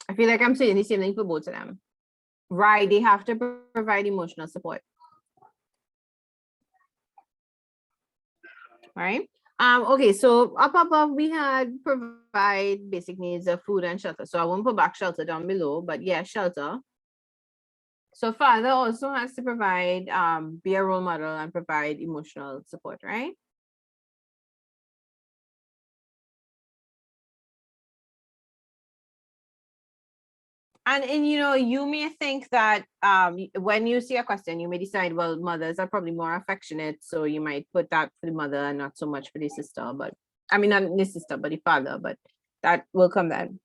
I feel like I'm saying the same thing for both of them. Right, they have to provide emotional support. Right. Okay, so up above we had provide basic needs of food and shelter. So I won't put back shelter down below, but yeah, shelter. So father also has to provide be a role model and provide emotional support, right? And you know, you may think that when you see a question, you may decide, well, mothers are probably more affectionate, so you might put that for the mother and not so much for the sister. But I mean, not the sister, but the father. But that will come then.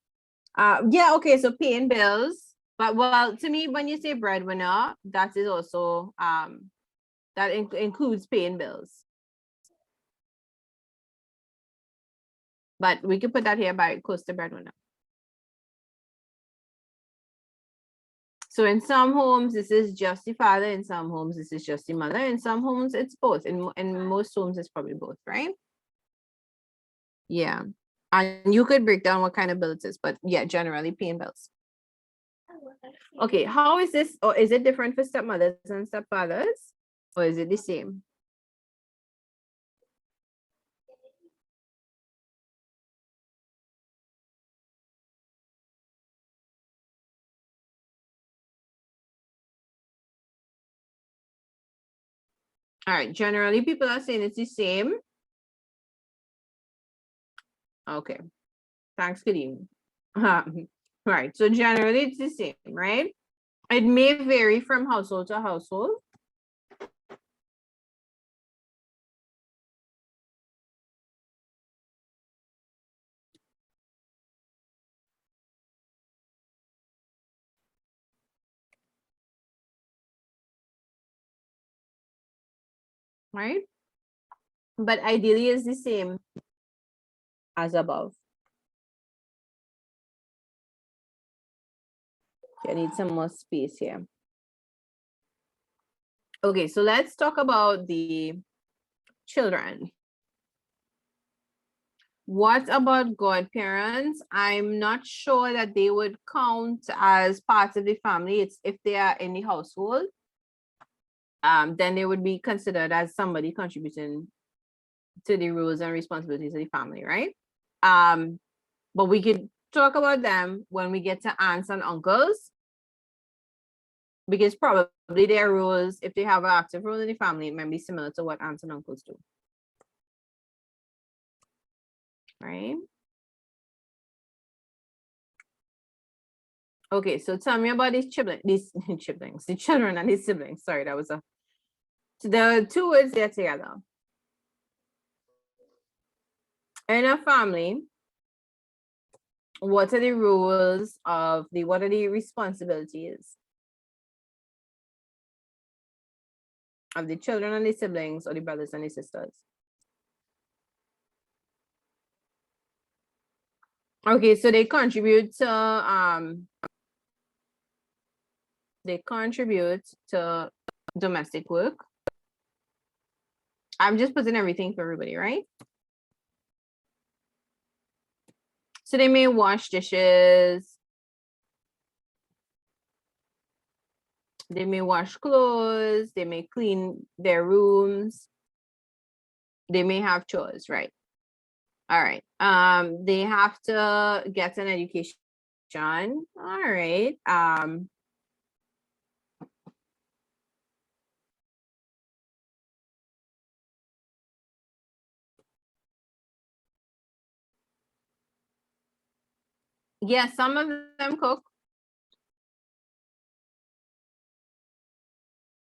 Yeah, okay. So paying bills, but well, to me, when you say breadwinner, that is also that includes paying bills. But we could put that here by close to breadwinner. So in some homes, this is just the father. In some homes, this is just the mother. In some homes, it's both. In most homes, it's probably both, right? Yeah. And you could break down what kind of bill it is, but yeah, generally paying bills. Okay, how is this, or is it different for stepmothers and stepfathers? Or is it the same? All right, generally people are saying it's the same. Okay, thanks, good evening. Right, so generally it's the same, right? It may vary from household to household. Right? But ideally it's the same as above. I need some more space here. Okay, so let's talk about the children. What about godparents? I'm not sure that they would count as part of the family. It's if they are in the household, then they would be considered as somebody contributing to the rules and responsibilities of the family, right? But we could talk about them when we get to aunts and uncles, because probably their roles, if they have an active role in the family, it might be similar to what aunts and uncles do. Right? Okay, so tell me about these siblings, the children and these siblings. Sorry, that was the two words there together. In a family, what are the rules of what are the responsibilities of the children and the siblings, or the brothers and the sisters? Okay, so they contribute to domestic work. I'm just putting everything for everybody, right? So they may wash dishes, they may wash clothes, they may clean their rooms, they may have chores, right? All right. They have to get an education. All right. Yes, some of them cook.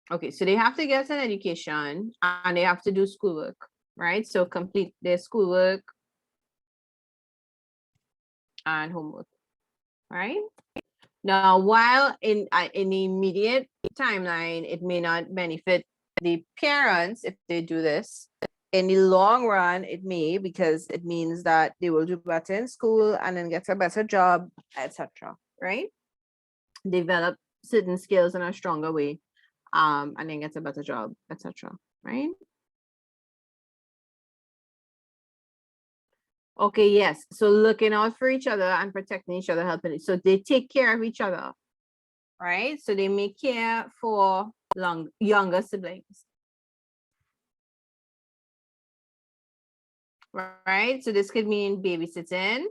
Okay, so they have to get an education and they have to do schoolwork, right? So complete their schoolwork and homework, right? Now, while in the immediate timeline, it may not benefit the parents if they do this. In the long run, it may, because it means that they will do better in school and then get a better job, etc. Right? Develop certain skills in a stronger way, and then get a better job, etc. Right? Okay, yes. So looking out for each other and protecting each other, helping it. So they take care of each other, right? So they may care for younger siblings. Right? So this could mean babysitting,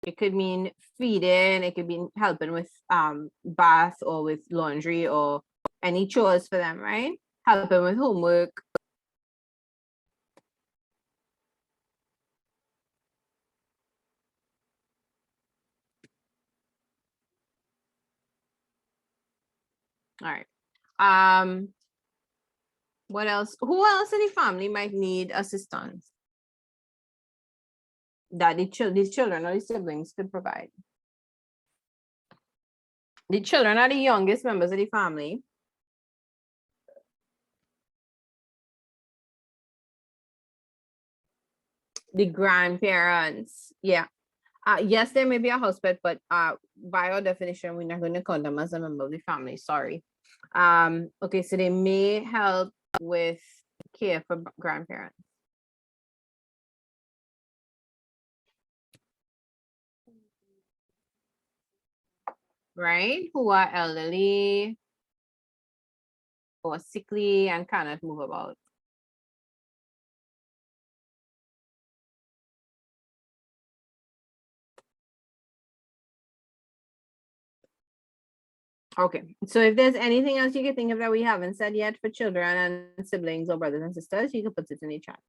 it could mean feeding, it could be helping with bath or with laundry or any chores for them, right? Helping with homework. All right. What else? Who else in the family might need assistance that these children or the siblings could provide? The children are the youngest members of the family. The grandparents, yeah. Yes, there may be a house pet, but by our definition, we're not going to count them as a member of the family. Sorry. Okay, so they may help with care for grandparents. Right? Who are elderly or sickly and cannot move about. Okay, so if there's anything else you can think of that we haven't said yet for children and siblings or brothers and sisters, you can put it in the chat.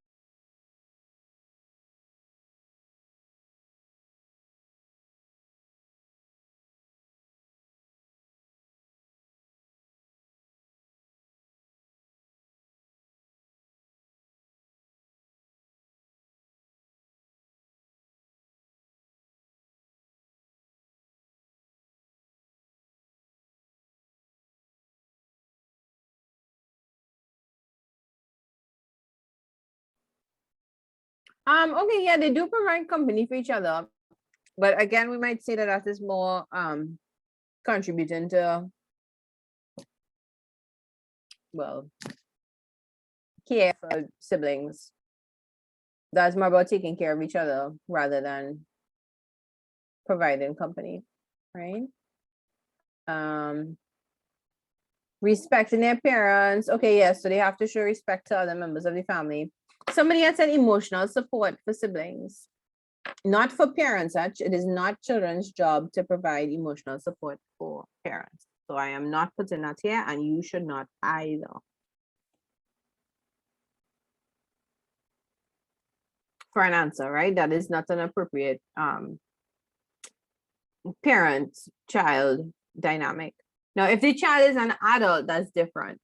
Okay, yeah, they do provide company for each other, but again, we might say that that is more contributing to, well, care for siblings. That's more about taking care of each other rather than providing company, right? Respecting their parents. Okay, yes, so they have to show respect to other members of the family. Somebody had said emotional support for siblings, not for parents. It is not children's job to provide emotional support for parents. So I am not putting that here, and you should not either. For an answer, right? That is not an appropriate parent-child dynamic. Now, if the child is an adult, that's different.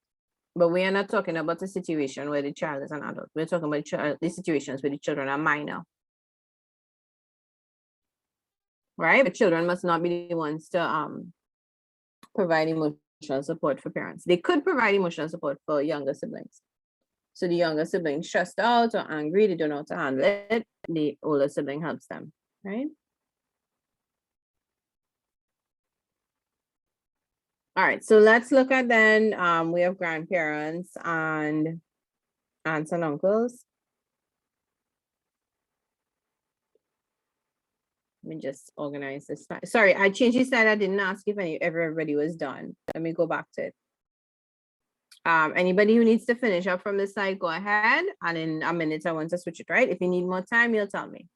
But we are not talking about a situation where the child is an adult. We're talking about the situations where the children are minor. Right? But children must not be the ones to provide emotional support for parents. They could provide emotional support for younger siblings. So the younger sibling stressed out or angry, they don't know how to handle it. The older sibling helps them, right? All right, so let's look at then, we have grandparents and aunts and uncles. Let me just organize this. Sorry, I changed the slide. I didn't ask if everybody was done. Let me go back to it. Anybody who needs to finish up from this side, go ahead. And in a minute, I want to switch it, right? If you need more time, you'll tell me.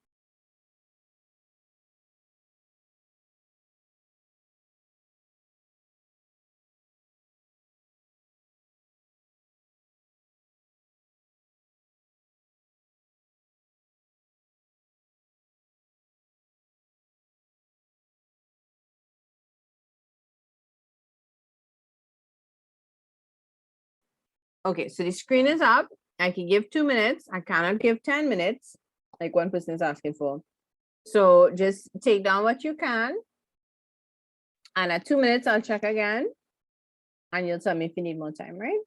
Okay, so the screen is up. I can give 2 minutes. I cannot give 10 minutes, like one person is asking for. So just take down what you can. And at 2 minutes, I'll check again. And you'll tell me if you need more time, right?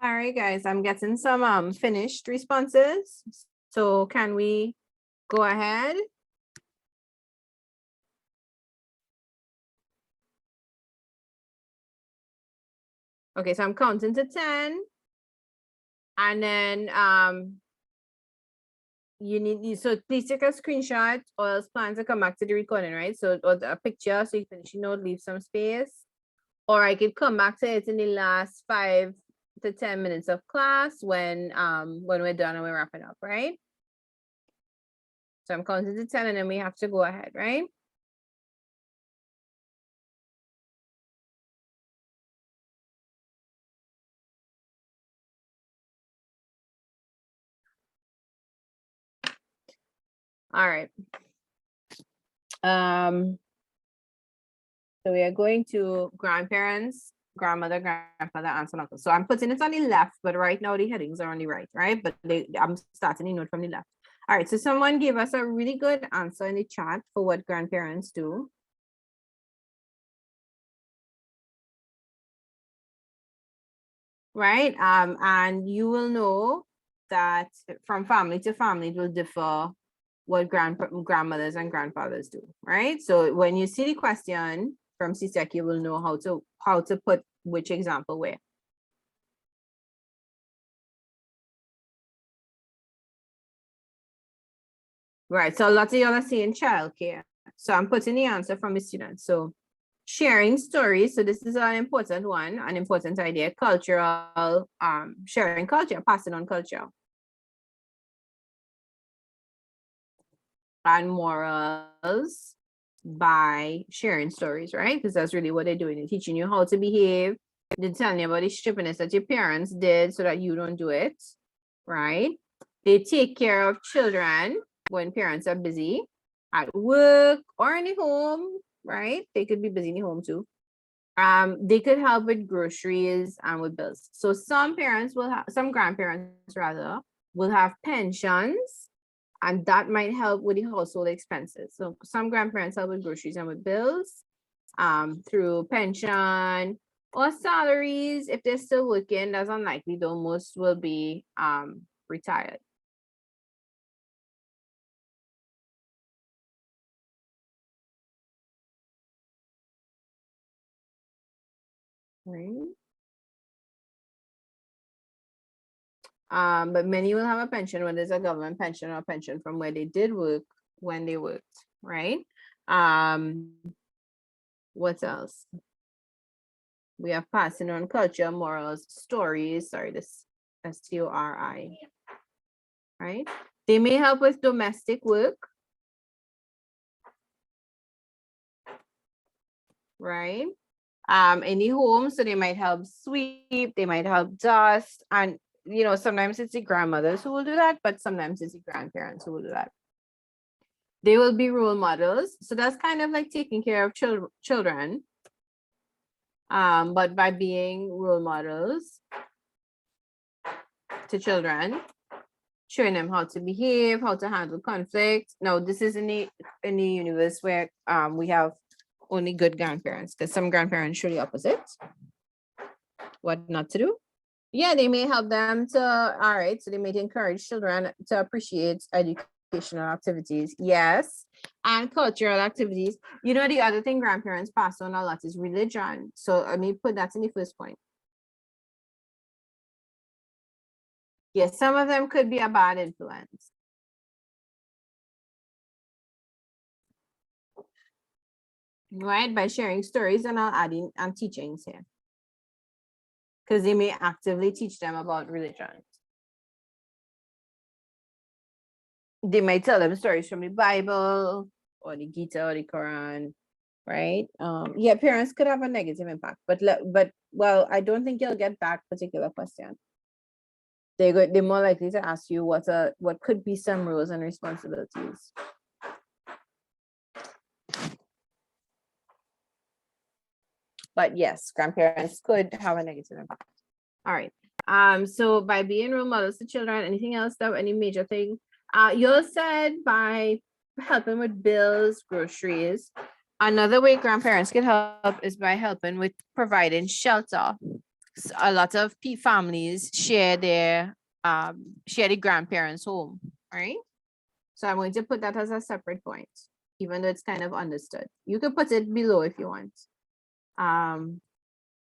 All right, guys, I'm getting some finished responses. So can we go ahead? Okay, so I'm counting to 10. And then so please take a screenshot or else plan to come back to the recording, right? So or a picture so you can leave some space. Or I could come back to it in the last 5 to 10 minutes of class when we're done and we're wrapping up, right? So I'm counting to 10 and then we have to go ahead, right? All right. So we are going to grandparents, grandmother, grandfather, aunts, and uncles. So I'm putting it on the left, but right now the headings are on the right, right? But I'm starting the note from the left. All right, so someone gave us a really good answer in the chat for what grandparents do. Right, and you will know that from family to family, it will differ what grandmothers and grandfathers do, right? So when you see the question from CSEC, you will know how to put which example where. Right, so a lot of y'all are saying childcare. So I'm putting the answer from the students. So sharing stories. So this is an important one, an important idea. Cultural, sharing culture, passing on culture. And morals by sharing stories, right? Because that's really what they're doing. They're teaching you how to behave. They're telling you about the stupidness that your parents did so that you don't do it, right? They take care of children when parents are busy at work or in the home, right? They could be busy in the home too. They could help with groceries and with bills. So some grandparents rather, will have pensions, and that might help with the household expenses. So some grandparents help with groceries and with bills through pension or salaries. If they're still working, that's unlikely though, most will be retired. Right. But many will have a pension when there's a government pension or a pension from where they did work when they worked, right? What else? We have passing on culture, morals, stories. Sorry, this STORI, right? They may help with domestic work, right? In the home, so they might help sweep, they might help dust, and sometimes it's the grandmothers who will do that, but sometimes it's the grandparents who will do that. They will be role models, so that's kind of like taking care of children, but by being role models to children, showing them how to behave, how to handle conflict. Now, this is in the universe where we have only good grandparents, because some grandparents show the opposite. What not to do? Yeah, they may help them to, all right, so they may encourage children to appreciate educational activities. Yes, and cultural activities. The other thing grandparents pass on a lot is religion. So let me put that in the first point. Yes, some of them could be a bad influence. Right, by sharing stories, and I'll add in and teachings here, because they may actively teach them about religion. They might tell them stories from the Bible or the Gita or the Quran, right? Yeah, parents could have a negative impact, but well, I don't think you'll get that particular question. They're more likely to ask you what could be some roles and responsibilities. But yes, grandparents could have a negative impact. All right. So by being role models to children, anything else though, any major thing? You said by helping with bills, groceries. Another way grandparents can help is by helping with providing shelter. a lot of families share the grandparents' home, right? So I'm going to put that as a separate point, even though it's kind of understood. You could put it below if you want.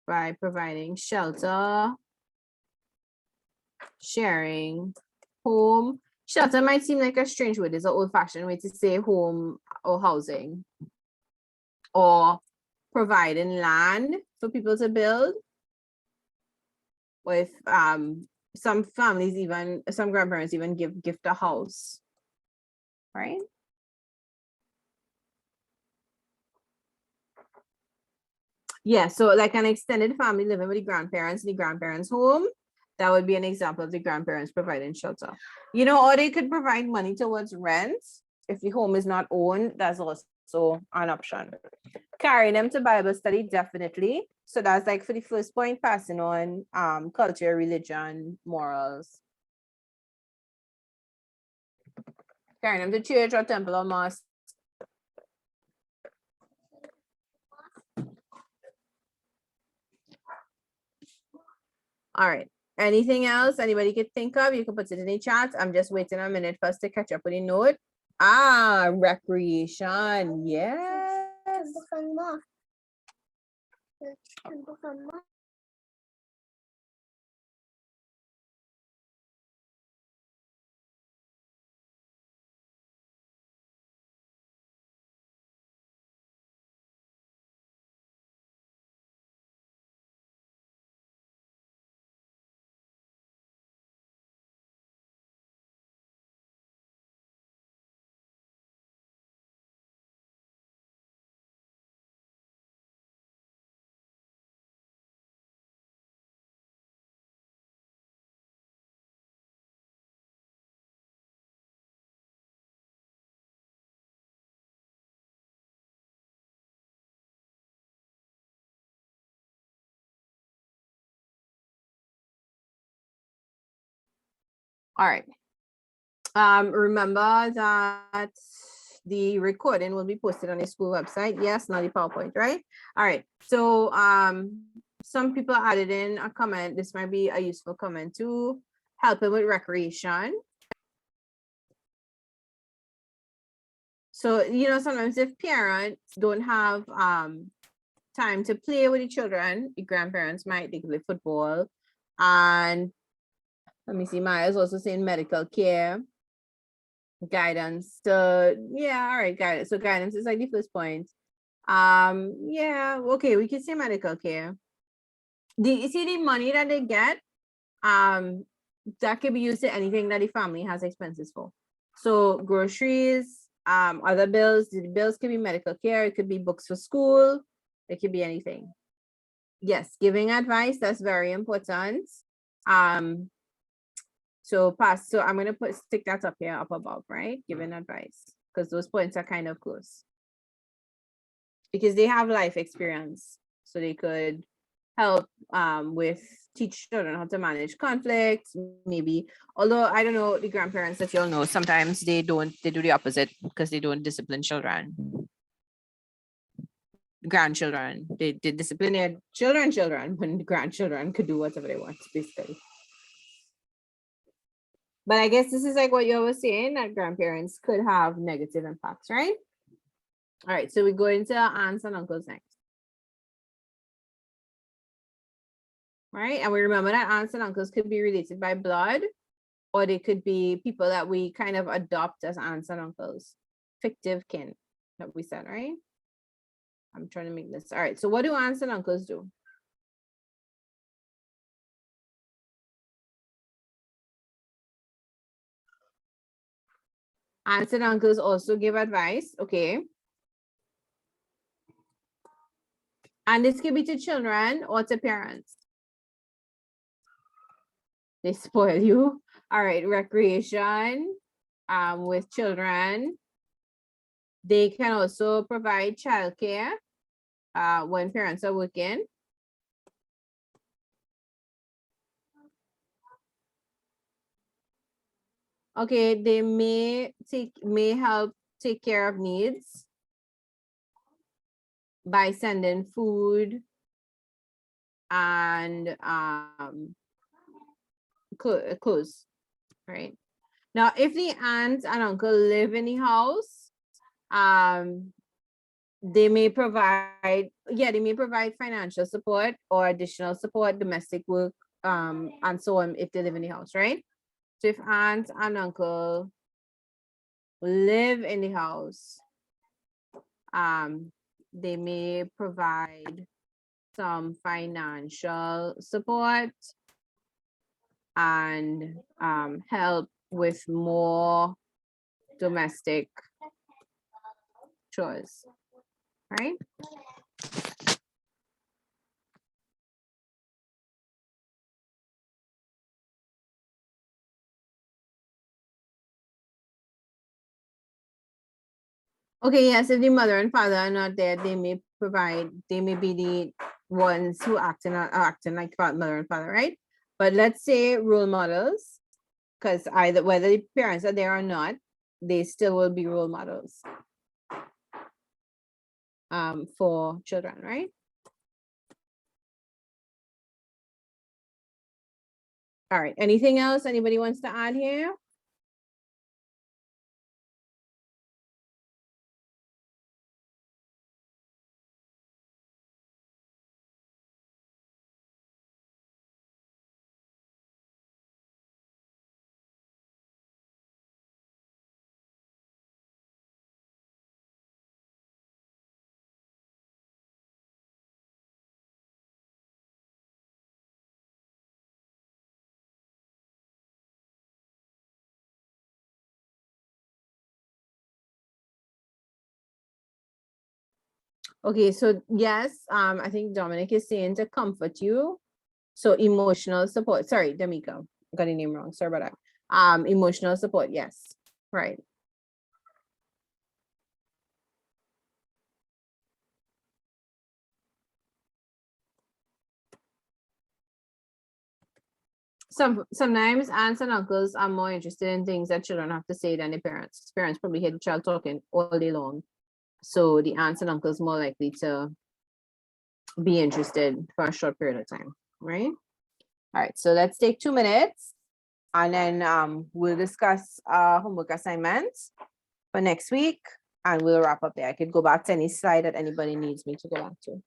By providing shelter, sharing, home. Shelter might seem like a strange word. It's an old-fashioned way to say home or housing. Or providing land for people to build. Or if some families even, some grandparents even gift a house, right? Yeah, so like an extended family living with the grandparents in the grandparents' home, that would be an example of the grandparents providing shelter. You know, or they could provide money towards rent if the home is not owned. That's also an option. Carrying them to Bible study, definitely. So that's like for the first point, passing on culture, religion, morals. Carrying them to church or temple or mosque. All right. Anything else anybody could think of? You can put it in the chat. I'm just waiting a minute for us to catch up with the note. Recreation. Yes. All right. Remember that the recording will be posted on the school website. Yes, not the PowerPoint, right? All right. So some people added in a comment. This might be a useful comment to helping with recreation. So, you know, sometimes if parents don't have time to play with the children, the grandparents might, they could play football. And let me see, Maya's also saying medical care, guidance. So yeah, all right, guidance. So guidance is like the first point. Yeah, okay, we can say medical care. You see the money that they get, that could be used to anything that the family has expenses for. So groceries, other bills, the bills could be medical care, it could be books for school, it could be anything. Yes, giving advice, that's very important. So I'm gonna stick that up here up above, right? Giving advice, because those points are kind of close. Because they have life experience, so they could help with teach children how to manage conflicts, maybe. Although I don't know, the grandparents that you'll know, sometimes they do the opposite because they don't discipline children. Grandchildren, they discipline their children, when the grandchildren could do whatever they want, basically. But I guess this is like what you were saying, that grandparents could have negative impacts, right? All right, so we go into aunts and uncles next. Right, and we remember that aunts and uncles could be related by blood, or they could be people that we kind of adopt as aunts and uncles, fictive kin that we said, right? I'm trying to make this. All right, so what do aunts and uncles do? Aunts and uncles also give advice, okay? And this could be to children or to parents. They spoil you. All right, recreation with children. They can also provide childcare when parents are working. Okay, they may help take care of needs by sending food, and close, right? Now, if the aunt and uncle live in the house, they may provide, they may provide financial support or additional support, domestic work, and so on if they live in the house, right? So if aunt and uncle live in the house, they may provide some financial support and help with more domestic chores, right? Okay, yes, if the mother and father are not there, they may be the ones who acting like mother and father, right? But let's say role models, because either whether the parents are there or not, they still will be role models for children, right? All right, anything else anybody wants to add here? Okay, so yes, I think Dominic is saying to comfort you. So emotional support. Sorry, D'Amico, got your name wrong. Sorry about that. Emotional support. Yes, right. Sometimes aunts and uncles are more interested in things that children have to say than the parents. Parents probably hear the child talking all day long, so the aunts and uncles more likely to be interested for a short period of time, right? All right, so let's take 2 minutes, and then we'll discuss homework assignments for next week, and we'll wrap up there. I could go back to any slide that anybody needs me to go back to.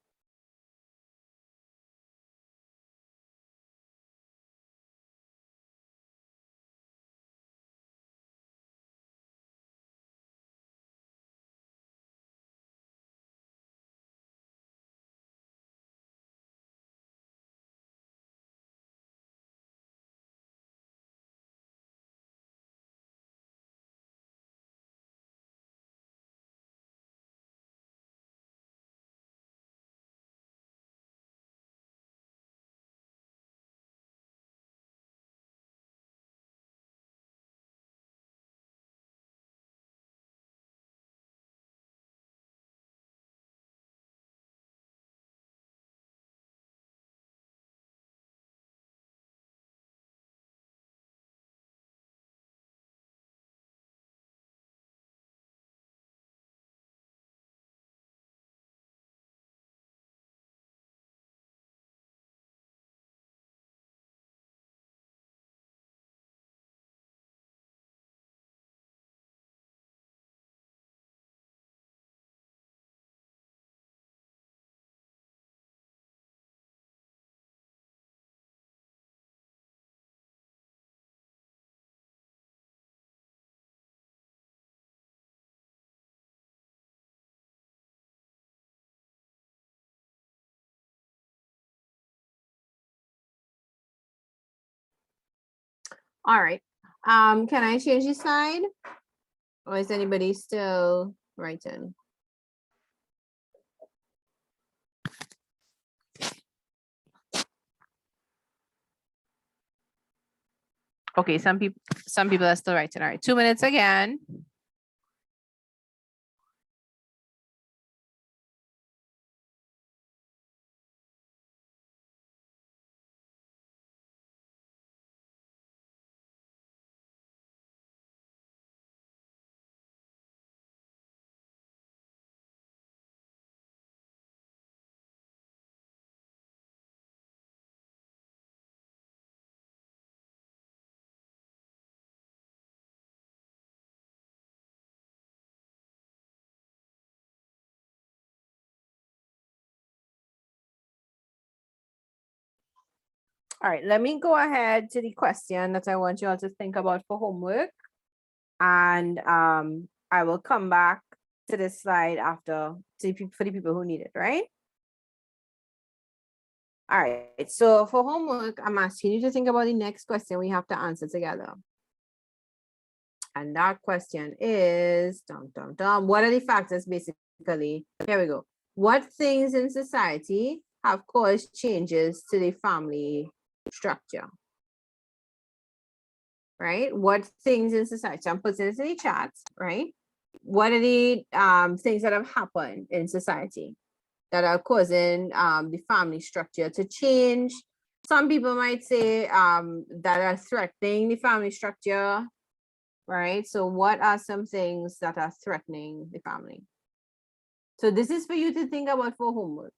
All right. Can I change the slide? Or is anybody still writing? Okay, some people are still writing. All right, 2 minutes again. All right, let me go ahead to the question that I want you all to think about for homework. And I will come back to this slide after for the people who need it, right? All right, so for homework, I'm asking you to think about the next question we have to answer together. And that question is, what are the factors basically? Here we go. What things in society have caused changes to the family structure? Right? What things in society? I'm putting this in the chat, right? What are the things that have happened in society that are causing the family structure to change? Some people might say that are threatening the family structure, right? So what are some things that are threatening the family? So this is for you to think about for homework.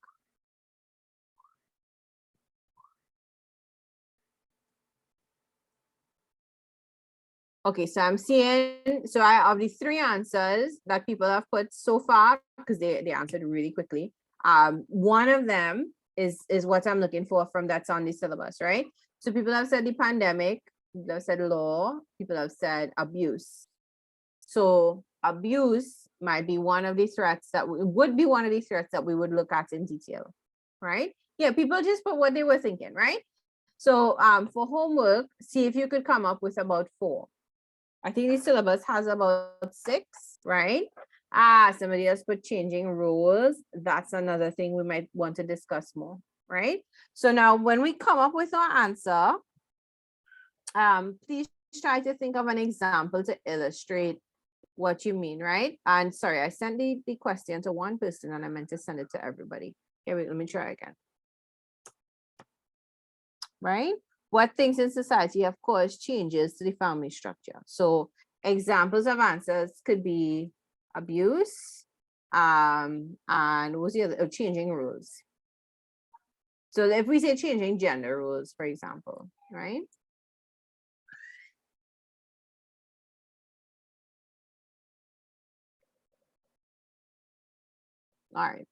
Okay, so I'm seeing, so I of the 3 answers that people have put so far, because they answered really quickly. One of them is what I'm looking for from that's on the syllabus, right? So people have said the pandemic, people have said law, people have said abuse. So abuse might be one of the threats that would be one of the threats that we would look at in detail, right? Yeah, people just put what they were thinking, right? So for homework, see if you could come up with about 4. I think the syllabus has about 6, right? Somebody else put changing rules. That's another thing we might want to discuss more, right? So now when we come up with our answer, please try to think of an example to illustrate what you mean, right? And sorry, I sent the question to one person and I meant to send it to everybody. Here, let me try again. Right? What things in society have caused changes to the family structure? So examples of answers could be abuse, and what's the other? Changing rules. So if we say changing gender rules, for example, right? All right.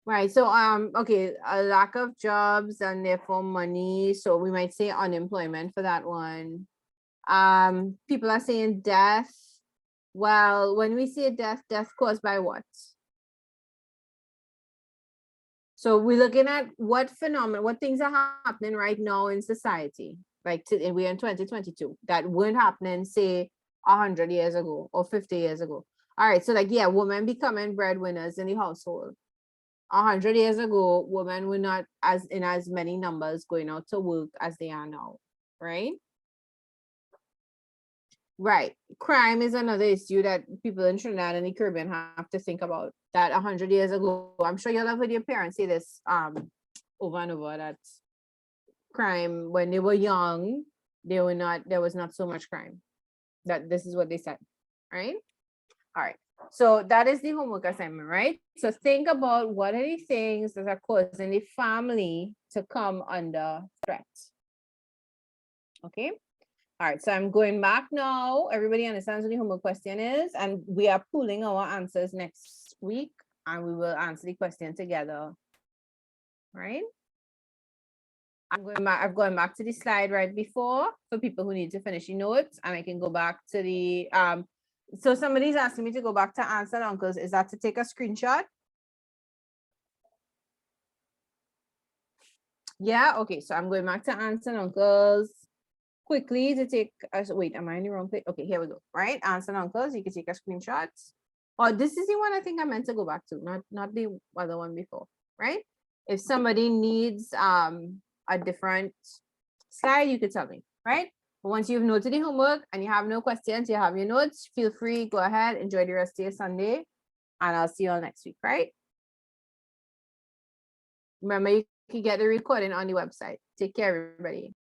Right. So okay, a lack of jobs and therefore money. So we might say unemployment for that one. People are saying death. Well, when we say death caused by what? So we're looking at what phenomenon, what things are happening right now in society, like we're in 2022, that weren't happening, say, 100 years ago or 50 years ago. All right, so like, yeah, women becoming breadwinners in the household. 100 years ago, women were not in as many numbers going out to work as they are now, right? Right. Crime is another issue that people in Trinidad and the Caribbean have to think about. That 100 years ago, I'm sure you'll have heard your parents say this over and over, that crime when they were young, there was not so much crime. That this is what they said, right? All right. So that is the homework assignment, right? So think about what are the things that are causing the family to come under threat. Okay. All right, so I'm going back now. Everybody understands what the homework question is, and we are pooling our answers next week, and we will answer the question together. Right? I've gone back to the slide right before for people who need to finish the notes, and I can go back to the so somebody's asking me to go back to aunts and uncles. Is that to take a screenshot? Yeah, okay, so I'm going back to aunts and uncles quickly to take wait, am I in the wrong place? Okay, here we go. Right, aunts and uncles, you can take a screenshot. Oh, this is the one I think I meant to go back to, not the other one before, right? If somebody needs a different slide, you could tell me, right? But once you've noted the homework and you have no questions, you have your notes, feel free, go ahead, enjoy the rest of your Sunday, and I'll see you all next week, right? Remember, you can get the recording on the website. Take care, everybody.